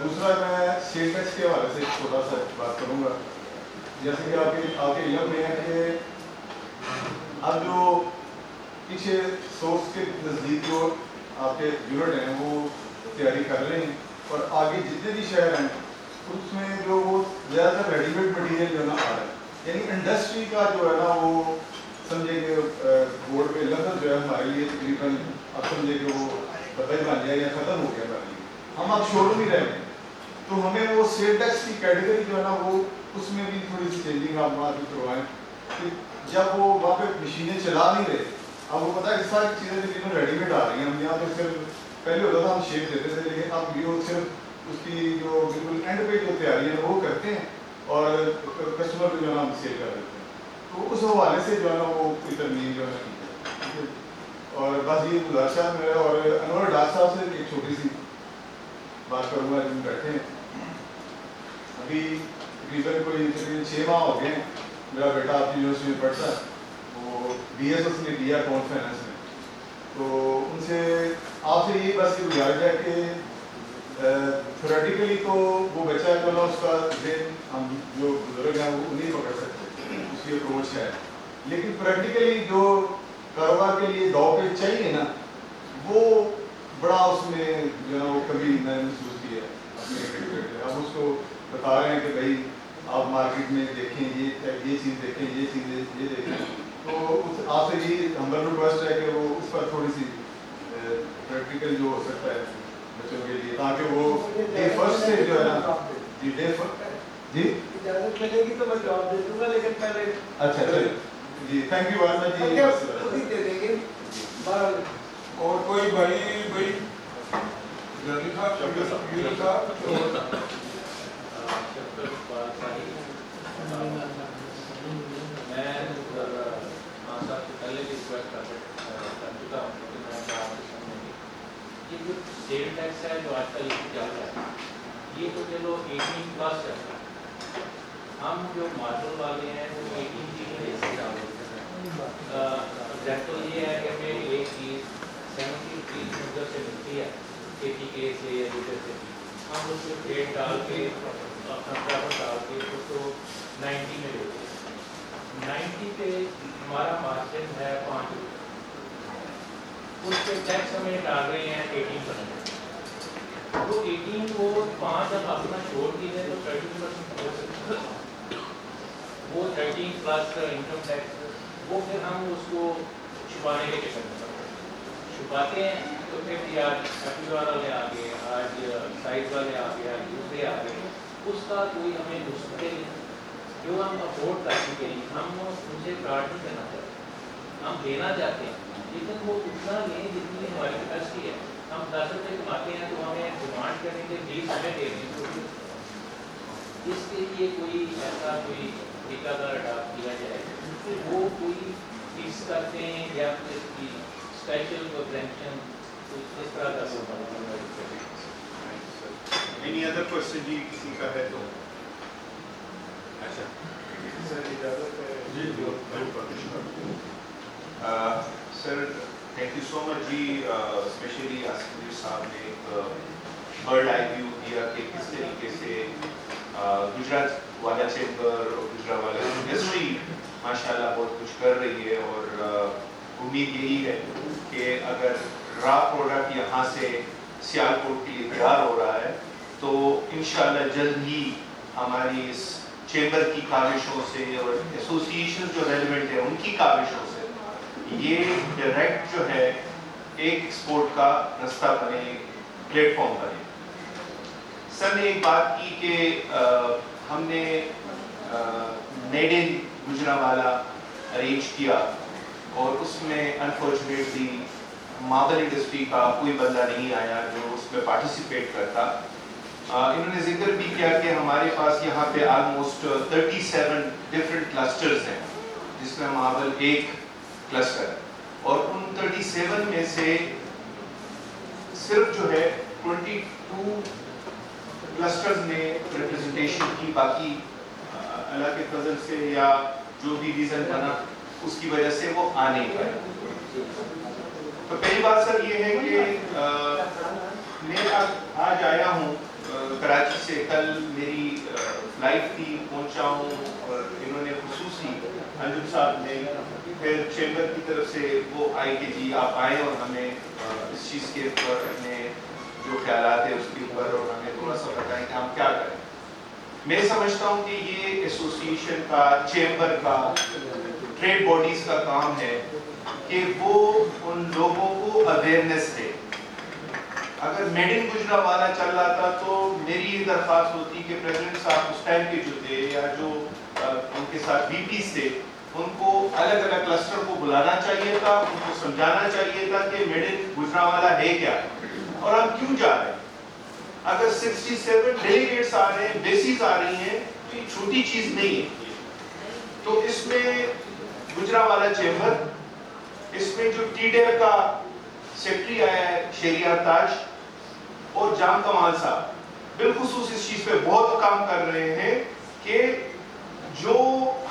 دوسرا میں سیل ٹیکس کے حوالے سے چھوٹا سا بات کروں گا. جیسے کہ آپ کے علم میں ہے کہ اب جو پیچھے سورس کے نزدیک جو آپ کے یونٹ ہیں وہ تیاری کر رہے ہیں, اور آگے جتنے بھی شہر ہیں اس میں جو وہ زیادہ تر ریڈی میڈ مٹیریل جو ہے نا آ رہا ہے, یعنی انڈسٹری کا جو ہے نا وہ سمجھے کہ بورڈ پہ لفظ جو ہے ہمارے لیے تقریباً اب سمجھے کہ وہ پتہ ہی بن جائے یا ختم ہو گیا ہمارے لیے, ہم اب شو روم ہی رہ گئے. تو ہمیں وہ سیل ٹیکس کی کیٹیگری جو ہے نا وہ اس میں بھی تھوڑی سی چینجنگ آپ وہاں پہ کروائیں کہ جب وہ وہاں پہ مشینیں چلا نہیں رہے, اب وہ پتہ ہے اس ساری چیزیں تقریباً ریڈی میڈ آ رہی ہیں. ہم یہاں پہ صرف پہلے ہوتا تھا ہم شیپ دیتے تھے, لیکن اب یہ صرف اس کی جو بالکل اینڈ پہ جو تیاری ہے وہ کرتے ہیں اور کسٹمر کو جو ہے نا ہم سیل کر دیتے ہیں. تو اس حوالے سے جو ہے نا وہ کوئی ترمیم جو ہے نا کی ہے. اور بس یہ گزارشات میرا. اور انور ڈاک صاحب سے ایک چھوٹی سی بات کروں گا. جن بیٹھے ہیں ابھی تقریباً کوئی 6 ماہ ہو گئے ہیں. میرا بیٹا آپ کی یونیورسٹی میں پڑھتا ہے, وہ بی ایس ایس نے کیا اکاؤنٹ فائنینس میں. تو ان سے آپ سے یہی بس یہ گزارش ہے کہ تھیوریٹیکلی تو وہ بچہ جو نا اس کا ذہن ہم جو بزرگ ہیں وہ نہیں پکڑ سکتے, اس کی اپروچ ہے, لیکن پریکٹیکلی جو کاروبار کے لیے دو پہ چاہیے نا وہ بڑا اس میں جو ہے نا وہ کبھی میں نے محسوس کیا ہے. اب اس کو بتا رہے ہیں کہ بھائی آپ مارکیٹ میں دیکھیں, یہ چیز دیکھیں, یہ چیز یہ دیکھیں. تو آپ سے یہ ہمبل ریکویسٹ ہے کہ وہ اس پر تھوڑی سی پریکٹیکل جو ہو سکتا ہے بچوں کے لیے, تاکہ وہ ڈے فرسٹ سے جو ہے نا جی اجازت ملے گی تو میں جواب دے دوں گا, لیکن پہلے اچھا جی تھینک یو ویری مچ جی. خود ہی دے دیں گے. اور کوئی بھائی جلدی صاحب میں صاحب سے پہلے بھی ریکویسٹ کر چکا ہوں کہ میں یہ جو سیل ٹیکس ہے جو آج کل چل رہا ہے یہ تو چلو 18+ ہے. ہم جو ماڈل والے ہیں وہ 18 کی ایگزامپل یہ ہے کہ ہمیں ایک چیز 70 روپیز ادھر سے ملتی ہے 80 کے سے یا ادھر سے, ہم اس کو ریٹ ڈال کے اپنا پروفٹ ڈال کے اس کو 90 میں دیتے ہیں. 90 پہ ہمارا مارجن ہے 5 روپے, اس پہ ٹیکس ہمیں ڈال رہے ہیں 18%. تو 18 کو 5 اب اپنا چھوڑ دیے تو 30% ہو سکتا ہے. وہ 13 پلس انکم ٹیکس وہ پھر ہم اس کو چھپانے کے چکر میں چھپاتے ہیں. تو پھر یار ایپل والے آ گئے, آج سائز والے آ گئے, آج دوسرے آ گئے. اس کا کوئی ہمیں نسخے جو ہم افورڈ کر چکے ہیں ہم ان سے فراڈ نہیں کرنا چاہتے. ہم دینا چاہتے ہیں لیکن وہ اتنا لیں جتنی ہماری کیپیسٹی ہے. ہم 10 روپے کماتے ہیں تو ہمیں ڈیمانڈ کریں گے 20 ہمیں دے دیں. اس کے لیے کوئی ایسا کوئی طریقہ کار اڈاپٹ کیا جائے وہ کوئی فکس کرتے ہیں یا پھر اس کی اسپیشل پروٹینشن اس طرح کا اینی ادر کوشچن جی کسی کا ہے تو اچھا سر اجازت ہے جی sir thank you so much جی. اسپیشلی آصف جی صاحب نے ایک برڈ آئی ویو دیا کہ کس طریقے سے گجرات والا چیمبر اور گجرات والا انڈسٹری ماشاء اللہ بہت کچھ کر رہی ہے. اور امید یہی ہے کہ اگر را پروڈکٹ یہاں سے سیالکوٹ کے لیے تیار ہو رہا ہے تو انشاءاللہ جلد ہی ہماری اس چیمبر کی کاوشوں سے اور ایسوسیشن جو ریلیونٹ ہے ان کی کاوشوں سے یہ ڈائریکٹ جو ہے ایک ایکسپورٹ کا رستہ بنے, پلیٹ فارم بنے. سر نے ایک بات کی کہ ہم نے میڈ ان گجرانوالا ارینج کیا اور اس میں انفارچونیٹلی ماربل انڈسٹری کا کوئی بندہ نہیں آیا جو اس میں پارٹیسپیٹ کرتا. انہوں نے ذکر بھی کیا کہ ہمارے پاس یہاں پہ آلموسٹ 37 ڈفرینٹ کلسٹرز ہیں جس میں ماربل ایک کلسٹر ہے, اور ان 37 میں سے صرف جو ہے 22 کلسٹرز نے ریپرزنٹیشن کی, باقی اللہ کے فضل سے یا جو بھی ریزن بنا اس کی وجہ سے وہ آ نہیں پائے. تو پہلی بات سر یہ ہے کہ میں آج آیا ہوں کراچی سے, کل میری فلائٹ تھی, پہنچا ہوں, اور انہوں نے خصوصی انجم صاحب نے پھر چیمبر کی طرف سے وہ آئے کہ جی آپ آئیں اور ہمیں اس چیز کے اوپر اپنے جو خیالات ہیں اس کے اوپر اور ہمیں تھوڑا سا بتائیں کہ ہم کیا کریں. میں سمجھتا ہوں کہ یہ ایسوسیشن کا, چیمبر کا, ٹریڈ باڈیز کا کام ہے کہ وہ ان لوگوں کو اویئرنیس دے. اگر میڈ ان گجرانوالا چل رہا تھا تو میری یہ درخواست ہوتی کہ پریزیڈنٹ صاحب اس ٹائم کے جو تھے یا جو ان کے ساتھ وی پیز تھے ان کو الگ الگ کلسٹر کو بلانا چاہیے تھا, ان کو سمجھانا چاہیے تھا کہ میڈ ان گجرانوالا ہے کیا اور ہم کیوں جا رہے ہیں. اگر 67 ڈیلیگیٹس آ رہے ہیں, بیسیز آ رہی ہیں, تو یہ چھوٹی چیز نہیں ہے. تو اس میں گجرانوالہ چیمبر, اس میں جو ٹی ڈیب کا سیکٹری آیا ہے شہریار تاج, اور جام کمال صاحب بالخصوص اس چیز پہ بہت کام کر رہے ہیں کہ جو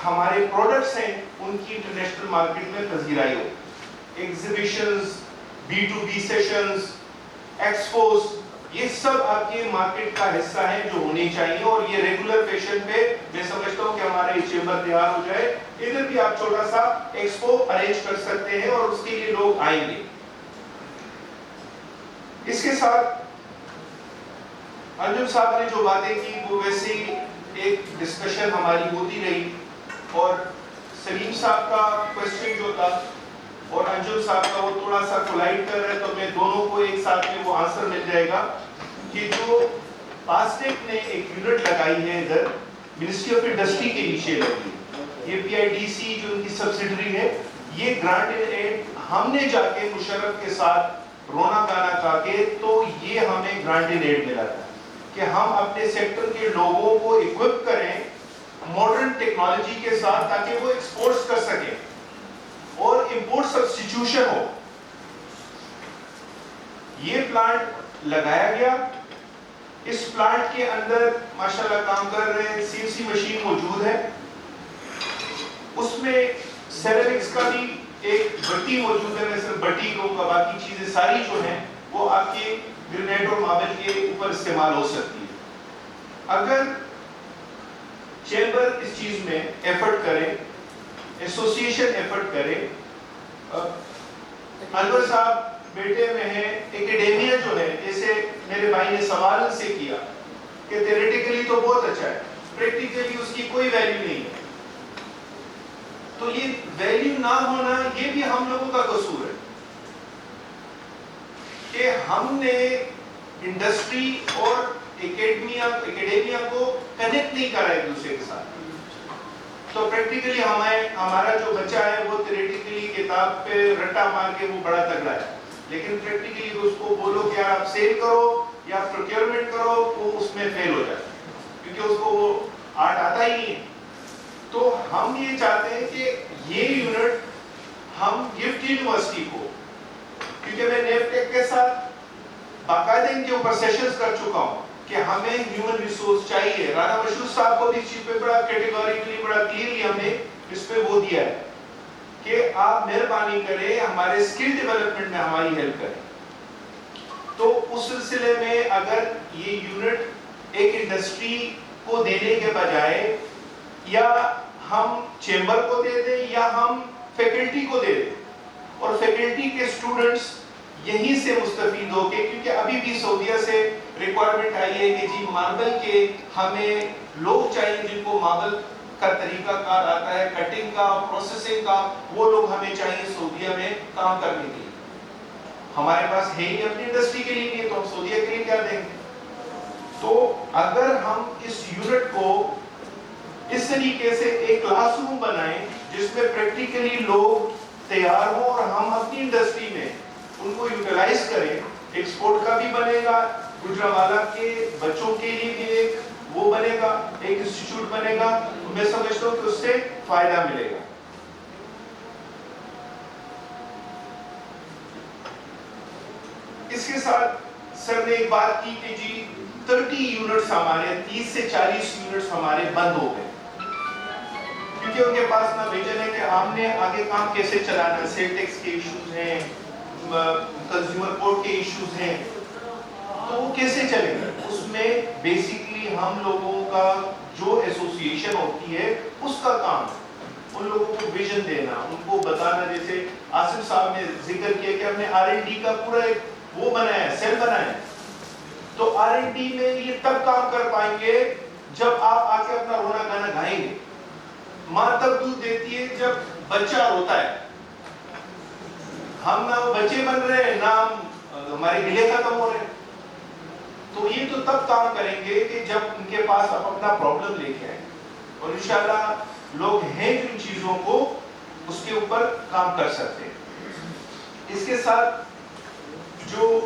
ہمارے پروڈکٹس ہیں ان کی انٹرنیشنل مارکیٹ میں پذیرائی ہو. ایگزیبیشنز, B2B سیشنز, ایکسپوز, یہ سب آپ کے مارکیٹ کا حصہ ہیں جو ہونی چاہیے, اور یہ ریگولر فیشن پہ میں سمجھتا ہوں کہ ہمارا یہ چیمبر تیار ہو جائے. ادھر بھی آپ چھوٹا سا ایکسپو ارینج کر سکتے ہیں اور اس کے لیے لوگ آئیں گے. اس کے ساتھ انجم صاحب نے جو باتیں کی وہ ویسے ہی ایک ڈسکشن ہماری ہوتی رہی, اور سلیم صاحب کا کوشچن جو تھا اور انجم صاحب کا وہ تھوڑا سا کولائڈ کر رہے, تو میں دونوں کو ایک ساتھ میں وہ آنسر مل جائے گا کہ جو پاسٹیک نے ایک یونٹ لگائی ہے ادھر منسٹری آف انڈسٹری کے نیچے لگی, یہ PIDC جو ان کی سبسیڈری ہے, یہ گرانٹ ان ایڈ ہم نے جا کے مشرف کے ساتھ رونا گانا کھا کے, تو یہ ہمیں گرانٹ ان ایڈ ملا تھا کہ ہم اپنے سیکٹر کے لوگوں کو اکوپ کریں ماڈرن ٹیکنالوجی کے ساتھ تاکہ وہ ایکسپورٹس کر سکیں اور امپورٹ سبسٹیٹیوشن ہو. یہ پلانٹ لگایا گیا, اس پلانٹ کے اندر ماشاءاللہ کام کر رہے ہیں, CNC مشین موجود ہے, اس میں سیرامکس کا بھی ایک بٹی موجود ہے. میں صرف بٹی کو, باقی چیزیں ساری جو ہیں وہ آپ کے گرینیٹ اور ماربل کے اوپر استعمال ہو سکتی ہے. اگر چیمبر اس چیز میں ایفرٹ کرے, ایسوسیشن ایفرٹ کرے, انور صاحب بیٹے میں ہیں, ایکیڈیمیا جو ہے, جیسے میرے بھائی نے سوال سے کیا کہ تھیوریٹیکلی تو بہت اچھا ہے, پریکٹیکلی اس کی کوئی ویلیو نہیں ہے. تو یہ ویلیو نہ ہونا یہ بھی ہم لوگوں کا قصور ہے کہ ہم نے انڈسٹری اور ایکیڈیمیا کو کنیکٹ نہیں کرا ایک دوسرے کے ساتھ. تو پریکٹیکلی ہمارا جو بچہ ہے وہ تھیوریٹیکلی کتاب پہ رٹا مار کے وہ بڑا تگڑا ہے, لیکن پریکٹیکلی اس کو بولو کہ آپ سیل کرو یا پروکیورمنٹ کرو, وہ اس میں فیل ہو جاتا ہے کیونکہ اس کو وہ آرٹ آتا ہی نہیں ہے. تو ہم یہ چاہتے ہیں کہ یہ یونٹ ہم گفٹ یونیورسٹی کو, کیونکہ میں نیفٹیک کے ساتھ باقاعدہ ان کے اوپر سیشنز کر چکا ہوں کہ ہمیں ہیومن ریسورس چاہیے. رانا مشہور صاحب کو بھی اس چیز پہ بڑا کیٹیگوریکلی بڑا کلیئرلی ہم نے اس پہ وہ دیا ہے کہ آپ مہربانی کریں ہمارے اسکل ڈیولپمنٹ میں ہماری ہیلپ کریں. تو اس سلسلے میں اگر یہ یونٹ ایک انڈسٹری کو دینے کے بجائے یا ہم چیمبر کو دے دیں یا ہم فیکلٹی کو دے دیں, اور فیکلٹی کے اسٹوڈنٹس یہیں سے مستفید ہو کے, کیونکہ ابھی بھی سعودیہ سے ریکوائرمنٹ آئی ہے کہ جی ماربل کے ہمیں لوگ چاہیے جن کو ماربل کا طریقہ کار آتا ہے, کٹنگ کا, پروسیسنگ کا, وہ لوگ ہمیں چاہیے سعودیہ میں کام کرنے کے لیے. ہمارے پاس ہے ہی اپنی انڈسٹری کے لیے نہیں, تو ہم سعودیہ کے لیے کیا دیں گے. تو اگر ہم اس یونٹ کو اس طریقے سے ایک کلاس روم بنائیں جس میں پریکٹیکلی لوگ تیار ہوں اور ہم اپنی انڈسٹری میں ان کو یوٹیلائز کریں, ایکسپورٹ کا بھی بنے گا, گجرانوالہ کے بچوں کے لیے بھی ایک وہ بنے گا, ایک انسٹیٹیوٹ بنے گا, تو میں سمجھتا ہوں کہ اس سے فائدہ ملے گا. اس کے ساتھ سر نے ایک بات کی کہ جی 30 یونٹس ہمارے 30 سے 40 یونٹس ہمارے بند ہو گئے کیونکہ ان کے پاس نہ ویژن ہے کہ ہم نے آگے کام کیسے چلانا. سیل ٹیکس کے ایشوز ہیں, کنزیومر کورٹ کے ایشوز ہیں, تو وہ کیسے چلے گا. اس میں بیسیکلی ہم لوگوں کا جو ایسوسیشن ہوتی ہے اس کا کام ہے ان لوگوں کو ویژن دینا, ان کو بتانا. جیسے آصف صاحب نے ذکر کیا کہ ہم نے R&D کا پورا ایک وہ بنایا ہے, سیل بنایا ہے. تو R&D میں یہ تب کام کر پائیں گے جب آپ آ کے اپنا رونا گانا گائیں گے. ماں تب دودھ دیتی ہے جب بچہ روتا ہے. ہم نہ وہ بچے بن رہے ہیں نہ ہمارے گلے ختم ہو رہے ہیں. تو یہ تو تب کام کریں گے کہ جب ان کے پاس آپ اپنا پرابلم لے کے آئیں, اور انشاءاللہ لوگ ہیں جو ان چیزوں کو اس کے اوپر کام کر سکتے ہیں. اس کے ساتھ جو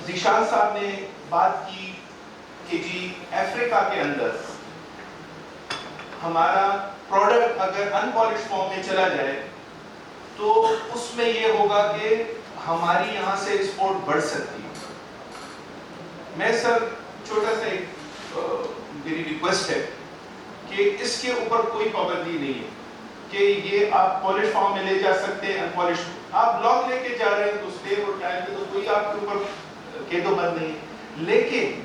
ذیشان صاحب نے بات کی کہ جی افریقہ کے اندر ہمارا پروڈکٹ اگر انپالش فارم میں چلا جائے تو اس میں یہ ہوگا کہ ہماری یہاں سے ایکسپورٹ بڑھ سکتی ہے. میں سر چھوٹا سا ایک میری ریکویسٹ ہے کہ اس کے اوپر کوئی پابندی نہیں ہے کہ یہ آپ پالش فارم میں لے جا سکتے ہیں, انپالش آپ بلاک لے کے جا رہے ہیں تو اسٹے اور ٹائم پہ تو کوئی آپ کے اوپر قید و بند نہیں ہے, لیکن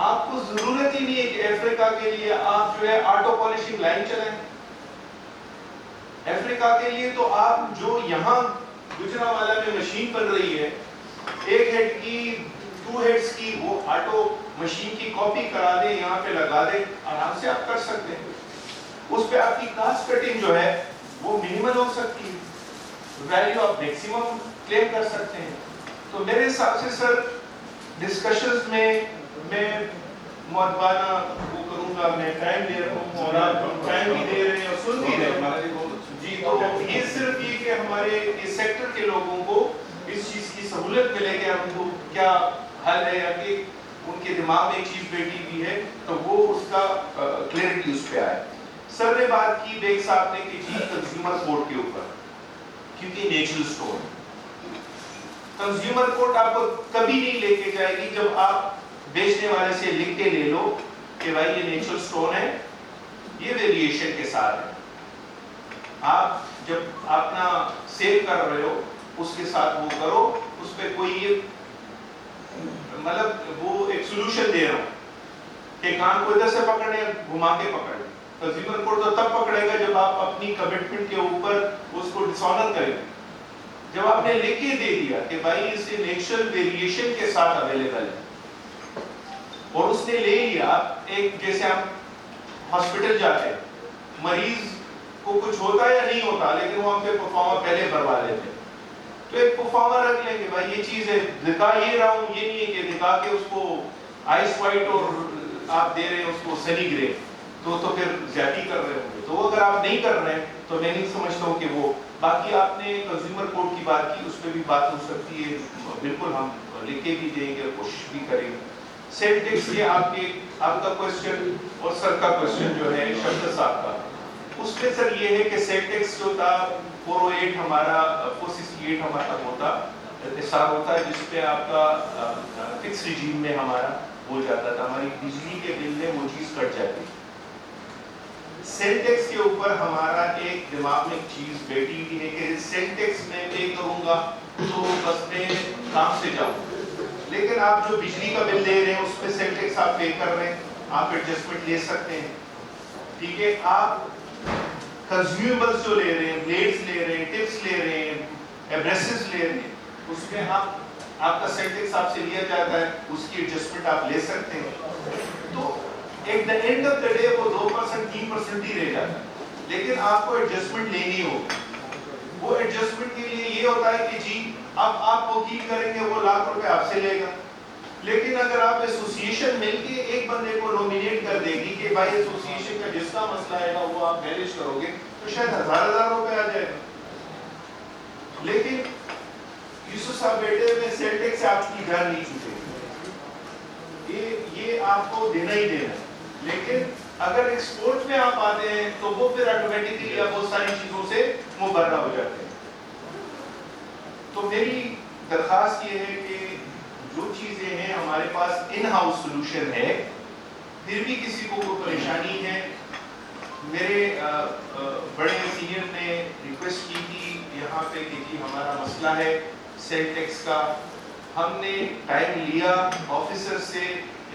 آپ کو ضرورت ہی نہیں ہے کہ افریقہ کے لیے آپ جو ہے آٹو پالشنگ لائن چلائیں. افریقہ کے لیے تو آپ جو یہاں گجرانوالہ میں مشین بن رہی ہے, ایک ہیڈ کی 2 ہیڈز کی, وہ آٹو مشین کی کاپی کرا دیں, یہاں پہ لگا دیں, آرام سے آپ کر سکتے ہیں. اس پہ آپ کی کاسٹ کٹنگ جو ہے وہ منیمل ہو سکتی ہے, ویلیو آپ میکسیمم کلیم کر سکتے ہیں. تو میرے حساب سے سر ڈسکشنز میں مؤدبانہ وہ کروں گا, میں ٹائم دے رہا ہوں اور آپ ٹائم بھی دے رہے ہیں اور سن بھی رہے ہیں. جی تو یہ صرف یہ کہ ہمارے اس سیکٹر کے لوگوں کو اس چیز کی سہولت ملے کہ ہم کو کیا حل ہے, یا کہ ان کے دماغ میں ایک چیز بیٹھی ہوئی ہے تو وہ اس کا کلیئرٹی اس پہ آئے. سر نے بات کی بیگ صاحب نے کہ جی کنزیومر کورٹ کے اوپر, کیونکہ نیچرل سٹون کنزیومر کورٹ آپ کو کبھی نہیں لے کے جائے گی جب آپ بیچنے والے سے لکھ کے لے لو کہ بھائی یہ نیچرل سٹون ہے, یہ ویریشن کے ساتھ ہے. آپ جب اپنا سیل کر رہے ہو اس کے ساتھ وہ کرو, اس پہ کوئی یہ مطلب وہ ایک سولوشن دے رہا ہوں کہ کان کو ادھر سے پکڑنے گھما کے پکڑ. کنزیومر کورٹ تو تب پکڑے گا جب آپ اپنی کمٹمنٹ کے اوپر اس کو ڈسآنر کریں گے. جب آپ نے لکھ کے دے دیا کہ بھائی اسے نیچرل ویریشن کے ساتھ اویلیبل ہے اور اس نے لے لیا, ایک جیسے ہم ہاسپٹل جاتے ہیں, مریض کو کچھ ہوتا ہے یا نہیں ہوتا, لیکن وہ ہم پہ پرفارمر پہلے بھروا لیتے ہیں, تو ایک پرفارمر رکھ لیں گے بھائی یہ چیز ہے, دکھا یہ رہا ہوں, یہ نہیں ہے کہ دکھا کے اس کو آئس وائٹ اور آپ دے رہے ہیں اس کو سنی گرے, تو پھر زیادتی کر رہے ہوں گے. تو اگر آپ نہیں کر رہے ہیں تو میں نہیں سمجھتا ہوں کہ وہ, باقی آپ نے کنزیومر کورٹ کی بات کی, اس پہ بھی بات ہو سکتی ہے, بالکل ہم لکھ کے بھی دیں گے, کوشش بھی کریں گے. سیل ٹیکس یہ آپ کا کوسچن اور سر کا کوسچن جو ہے شمس صاحب کا, اس میں سر یہ ہے کہ سیل ٹیکس جو تھا 408 ہمارا 468 ہمارا ہوتا حساب ہوتا ہے, جس پہ آپ کا فکس ریجیم میں ہمارا ہو جاتا تھا, ہماری بجلی کے بل میں وہ چیز کٹ جاتی. سیل ٹیکس کے اوپر ہمارا ایک دماغ میں ایک چیز بیٹھی ہوئی ہے کہ سیل ٹیکس میں پے کروں گا تو بس میں کام سے جاؤں, لیکن آپ جو بجلی کا بل دے رہے ہیں اس پہ سیل ٹیکس آپ پے کر رہے ہیں, آپ ایڈجسٹمنٹ لے سکتے ہیں. ٹھیک ہے, آپ کنزیومیبلز جو لے رہے ہیں, بلیڈز لے رہے ہیں, ٹپس لے رہے ہیں, ایبریسیوز لے رہے ہیں, اس میں آپ کا سیل ٹیکس آپ سے لیا جاتا ہے, اس کی ایڈجسٹمنٹ آپ لے سکتے ہیں. تو at the end of the day وہ 2% 3% ہی رہ جاتا ہے, لیکن آپ کو ایڈجسٹمنٹ لینی ہوگی. وہ ایڈجسٹمنٹ کے لیے یہ ہوتا ہے کہ جی اب آپ وکیل کریں گے, وہ لاکھ روپے آپ سے لے گا, لیکن اگر آپ ایسوسیشن مل کے ایک بندے کو نومینیٹ کر دے گی کہ بھائی ایسوسیشن کا جس کا مسئلہ ہے وہ آپ مینیج کرو گے, تو شاید 1000 روپے آ جائے گا. لیکن یوسف صاحب بیٹے میں سیل ٹیکس سے آپ کی جان نہیں چھوٹے گی, یہ آپ کو دینا ہی دینا ہے. لیکن اگر ایکسپورٹ میں آپ آتے ہیں تو وہ پھر آٹومیٹکلی آپ بہت ساری چیزوں سے مبرہ ہو جاتے ہیں. تو میری درخواست یہ ہے کہ جو چیزیں ہیں ہمارے پاس ان ہاؤس سولوشن ہے, پھر بھی کسی کو کوئی پریشانی ہے, میرے بڑے سینئر نے ریکویسٹ کی تھی یہاں پہ کہ جی ہمارا مسئلہ ہے سیل ٹیکس کا. ہم نے ٹائم لیا, آفیسر سے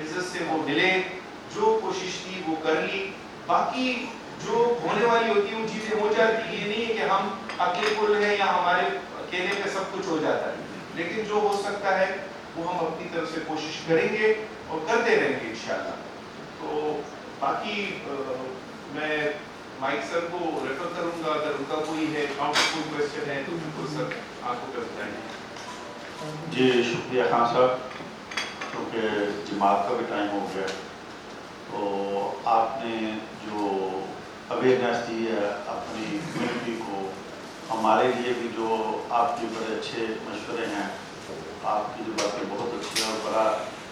عزت سے وہ ملے, جو کوشش کی وہ کر لی. باقی جو ہونے والی ہوتی ہے وہ چیزیں ہو جاتی, یہ نہیں ہے کہ ہم اکیلے کل ہیں یا ہمارے کہنے پہ سب کچھ ہو جاتا ہے, لیکن جو ہو سکتا ہے وہ ہم اپنی طرف سے کوشش کریں گے اور کرتے رہیں گے انشاءاللہ. تو باقی میں مائک سر کو ریفر کروں گا, اگر ان کا کوئی ہے کوئی کویسچن ہے تو بالکل سر آپ کو بتائیں. جی شکریہ خان صاحب, کیونکہ جماعت کا بھی ٹائم ہو گیا, تو آپ نے جو اویئرنیس دی ہے اپنی کمیونٹی کو, ہمارے لیے بھی جو آپ کے بڑے اچھے مشورے ہیں, آپ کی جو باتیں بہت اچھی ہیں اور بڑا